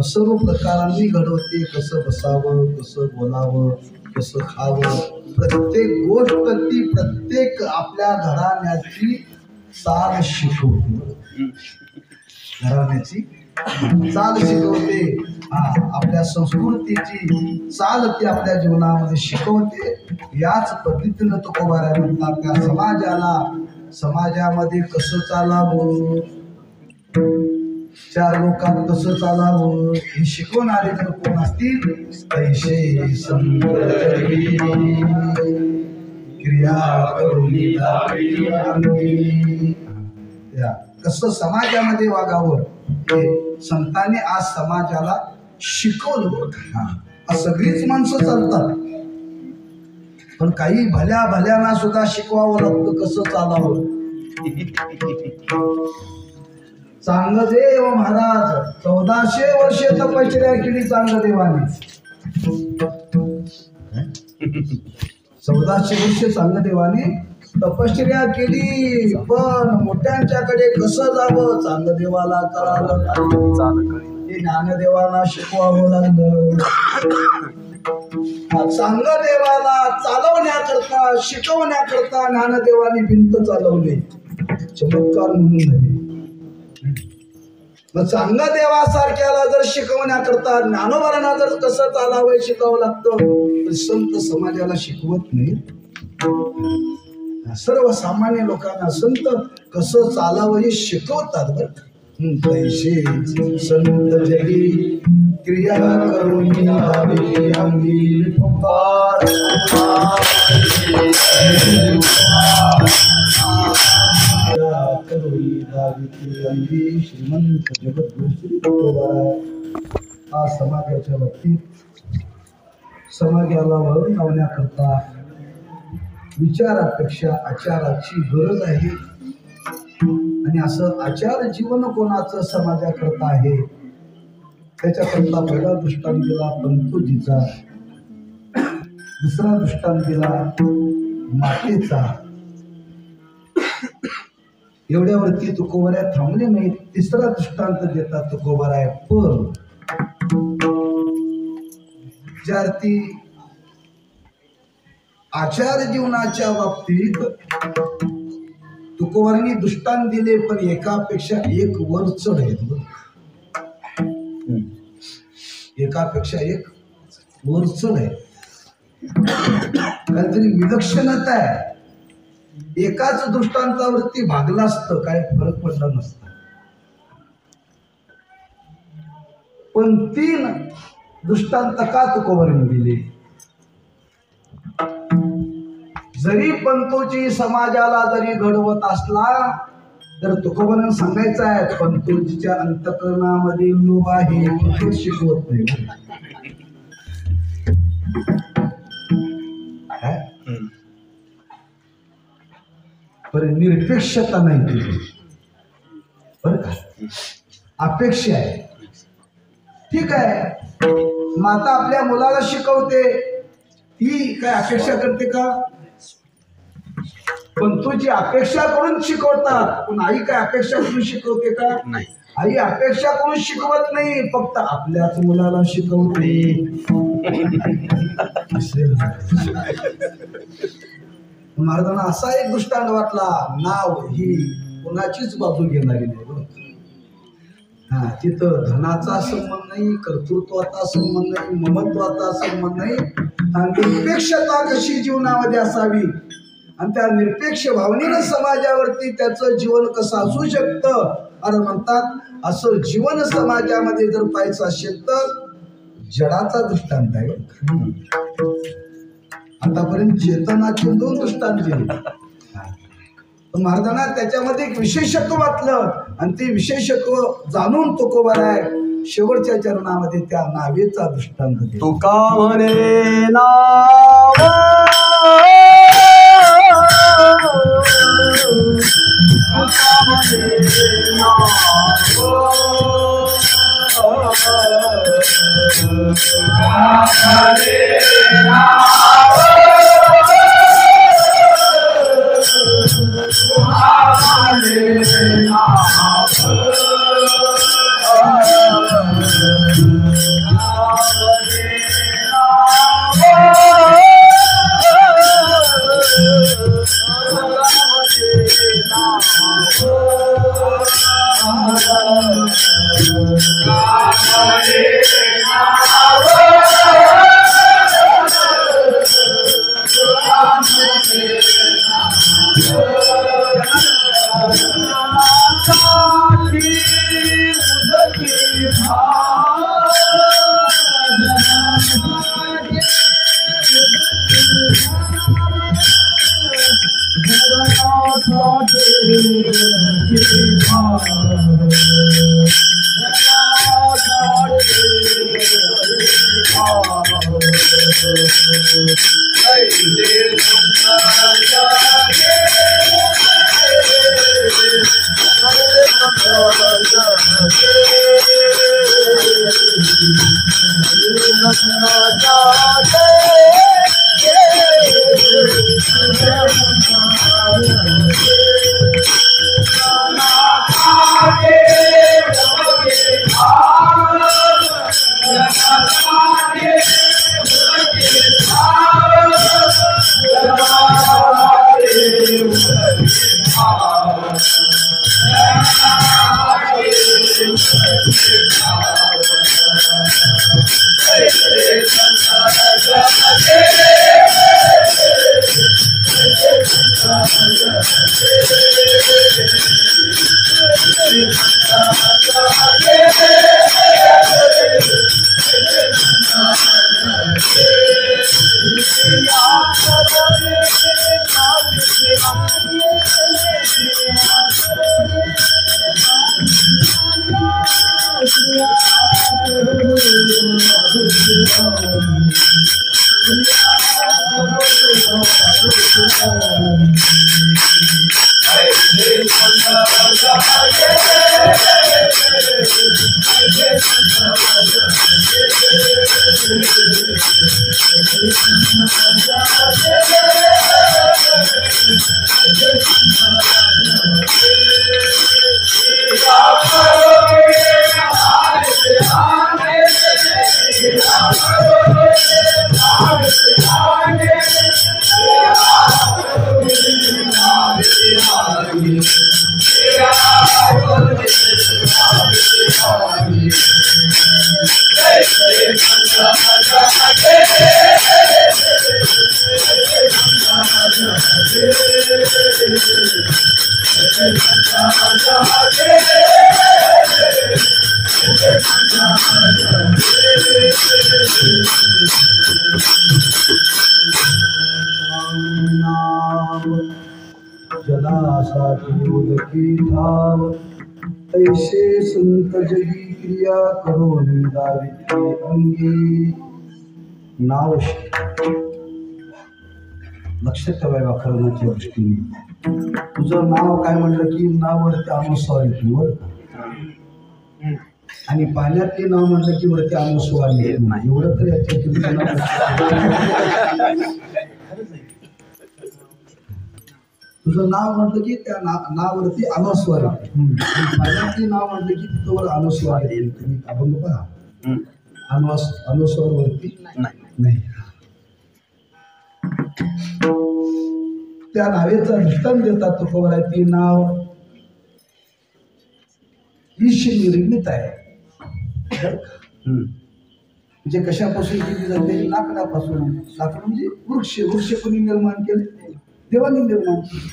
सर्व प्रकारांनी घडवते. कसं बसावं, कसं बोलावं, कसं खावं, प्रत्येक गोष्ट ती प्रत्येक आपल्या घराण्याची चाल शिकवते. घराण्याची चाल शिकवते. आपल्या संस्कृतीची चाल ती आपल्या जीवनामध्ये शिकवते. याच पद्धतीनं तुकोबाराय म्हणतात त्या समाजामध्ये कसं चालावं, चार लोकांत कसं चालावं हे शिकवणारे जर कोण असतील पैसे क्रिया कसं समाजामध्ये वागावं हे संतांनी आज समाजाला शिकवलं. सगळीच माणसं चालतात, पण काही भल्या भल्यांना सुद्धा शिकवावं लागतं कसं चालावं. चांगदेव महाराज 1400 वर्षे तपश्चर्या केली चांगदेवाने. 1400 वर्षे चांगदेवाने तपश्चर्या केली, पण मोठ्यांच्याकडे कसं जावं चांगदेवाला कळालं. हे ज्ञानदेवाला शिकवावं लागलं. चांगदेवाला चालवण्याकरता शिकवण्याकरता ज्ञानदेवाने भिंत चालवली, चमत्कार म्हणून झाले. मग चांगदेवासारख्याला जर शिकवण्याकरता ज्ञानोबांना जर कसं चालावं शिकावं लागतं, तर संत समाजाला शिकवत नाही. सर्वसामान्य लोकांना संत कसं चालावं हे शिकवतात. बरं पैसे संत जगी क्रिया करून अंगी करून गाविती अंगी श्रीमंत जगद्गुरु श्री तुकोबाराय हा समाजाच्या बाबतीत समाजाला वळून लावण्याकरता विचारापेक्षा आचाराची गरज आहे आणि असं आचार जीवन कोणाचं समाजाकरता आहे त्याच्याकरता पहिला दृष्टांत दिला पंतोजीचा, दुसरा दृष्टांत दिला मातेचा. एवढ्यावरती तुकोबाराय थांबले नाही. तिसरा दृष्टांत देतात तुकोबाराय पण विद्यार्थी आचार जीवनाच्या बाबतीत तुकोबारांनी दृष्टांत दिले पण एकापेक्षा एक वर चढ आहेत. एकापेक्षा एक वर चढ आहे. काहीतरी विलक्षणता आहे. एकाच दृष्टांतावरती भागला असतं काय फरक पडला नसता. पण 3 दृष्टांत का तुकोबारांनी दिले? जरी पंतोजी समाजाला जरी घडवत असला तर तुकोबारांना सांगायचं आहे पंतोजीच्या अंतःकरणामध्ये लोभ आहे तो शिकवत नाही. पण निरपेक्षता नाही दिली बरं का. अपेक्षा आहे. ठीक आहे माता आपल्या मुलाला शिकवते ती काय अपेक्षा करते का? पण तुझी अपेक्षा करून शिकवतात. पण आई काय अपेक्षा करून शिकवते का? नाही. आई अपेक्षा करून शिकवत नाही फक्त आपल्याच मुलाला शिकवते. महाराजांना असा एक दृष्टांत वाटला नाव ही कोणाचीच बाजू घेणारी नाही. हा तिथं धनाचा संबंध नाही, कर्तृत्वाचा संबंध नाही, ममत्वाचा संबंध नाही. निरपेक्षता कशी जीवनामध्ये असावी आणि त्या निरपेक्ष भावनेनं समाजावरती त्याचं जीवन कसं असू शकतं. अरे म्हणतात असं जीवन समाजामध्ये जर पाहायचं असेल तर जडाचा दृष्टांत आहे. आतापर्यंत चेतनाचे 2 दृष्टांत दिले. महाराजांना त्याच्यामध्ये एक विशेषत्व वाटलं आणि ते विशेषत्व जाणून तुकोबाराय शेवटच्या चरणामध्ये त्या नावेचा दृष्टांत दिला. तुका म्हणे नाव जनासाठी उदकी ठाव ऐसे संत जगी क्रिया करून दाविते अंगी. नाव लक्षात ठेवाय व्याकरणाच्या दृष्टीने. तुझं नाव काय म्हटलं की नाव वरती अनुस्वार येते वर, आणि पाण्यातले नाव म्हटलं की वरती अनुस्वार येत नाही. एवढं तर याच्यात तुझं नाव म्हटलं की त्या नावावरती अनुस्वार येते. पाण्यातले नाव म्हटलं की तिथं वर अनुस्वार येईल. तुम्ही अभंग पहा, अनुस्वार वरती नाही. त्या नावेचा दृष्टांत देतात तुकोबाराय. ती नाव ईश निर्मित आहे. म्हणजे कशापासून केली जाते? लाकडापासून. लाकड म्हणजे वृक्ष. वृक्ष कोणी निर्माण केले? देवानी निर्माण केले.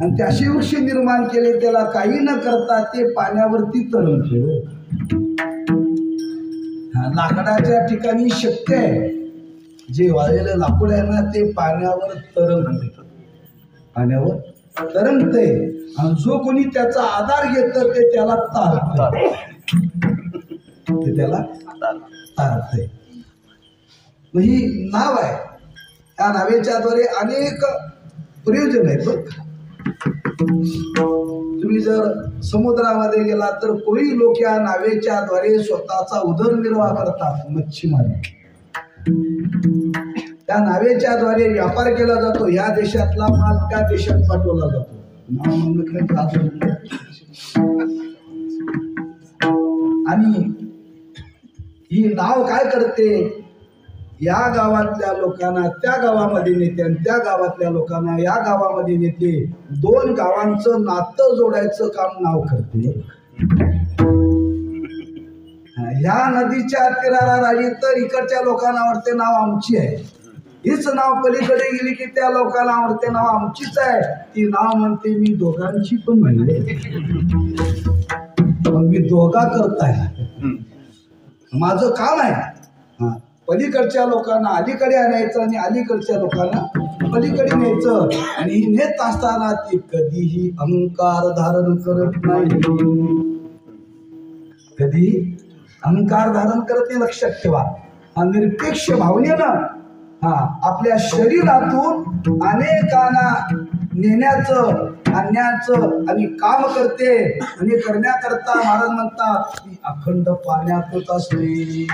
आणि ते असे वृक्ष निर्माण केले, त्याला काही न करता ते पाण्यावरती तरंगते. लाकडाच्या ठिकाणी शक्य आहे, जे वाळलेलं लाकूड आहे ना ते पाण्यावर तरंगते. आणि जो कोणी त्याचा आधार घेत ते त्याला तारते. मग ही नाव आहे. या नावेच्या द्वारे अनेक प्रयोजन आहेत बघ. तुम्ही जर समुद्रामध्ये गेला तर कोळी लोक या नावेच्या द्वारे स्वतःचा उदरनिर्वाह करतात. मच्छीमारी. त्या नावेच्या द्वारे व्यापार केला जातो. या देशातला माल त्या देशात पाठवला जातो. आणि ही नाव काय करते? या गावातल्या लोकांना त्या गावामध्ये नेते आणि त्या गावातल्या लोकांना या गावामध्ये नेते. दोन गावांचं नातं जोडायचं काम नाव करते. या नदीच्या तीराला राहिली तर इकडच्या लोकांना वाटते नाव आमची आहे. हीच नाव पलीकडे गेली की त्या लोकांना वाटते नाव आमचीच आहे. ती नाव म्हणते मी दोघांची पण म्हणले, पण मी दोघा करताय. माझं काम आहे पलीकडच्या लोकांना अलीकडे आणायचं आणि अलीकडच्या लोकांना पलीकडे न्यायचं. आणि ही नेत असताना ती कधीही अहंकार धारण करत नाही. कधी अहंकार धारण करत नाही. लक्षात ठेवा. निरपेक्ष भावनेनं आपल्या शरीरातून अनेकांना नेण्याचं आणण्याचं आणि काम करते. आणि करण्याकरता महाराज म्हणतात की अखंड पाण्यातच असते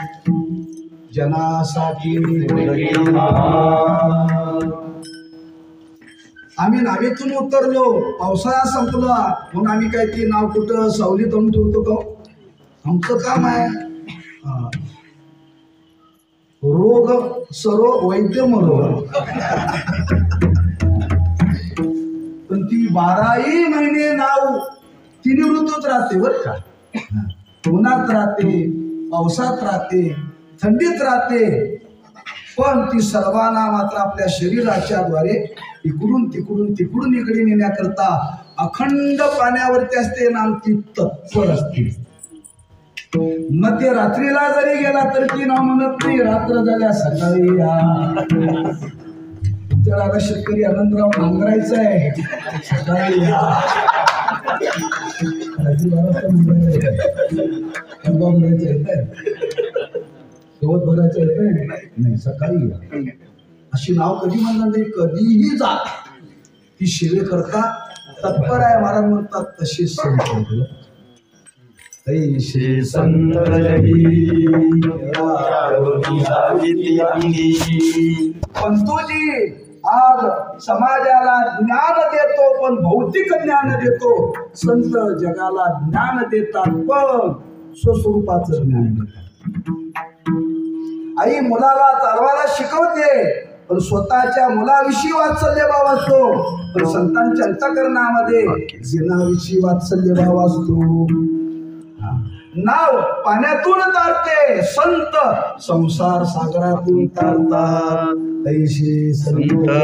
जनासाठी. आम्ही नावेतून उतरलो, पावसाळा संपला म्हणून आम्ही काय ते नाव कुठं सावलीत आणून ठेवतो का? आमचं काम आहे रोग सरो वैद्य मरो. पण ती 12ही महिने नाव तिन्ही ऋतूत राहते बरं का. उन्हात राहते, पावसात राहते, थंडीत राहते. पण ती सर्वांना मात्र आपल्या शरीराच्या द्वारे इकडून तिकडून इकडे नेण्याकरता अखंड पाण्यावरती असते ना ती तत्पर असते. मध्य रात्रीला जरी गेला तर ती नाव म्हणत नाही रात्र झाल्या सकाळी या. त्याला शेतकरी आनंदराव नांगरायचा आहे सकाळी या. आधी भरायचं शेवट भरायचं येत नाही सकाळी या. अशी नाव कधी म्हणणार नाही, कधीही जा. ती शिवे करता तत्पर आहे. महाराज म्हणतात तशी संत तैशी संत पंतोजी आज समाजाला ज्ञान देतो पण भौतिक ज्ञान देतो. संत जगाला ज्ञान देतात पण स्वस्वरूपाचं ज्ञान देतात. आई मुलाला चालवायला शिकवते पण स्वतःच्या मुलाविषयी वात्सल्यभाव असतो. पण संतांच्या अंतःकरणामध्ये जिनाविषयी वात्सल्यभाव असतो. नाव पाण्यातून तारते संत संसार सागरातून तारतात. तैशी संत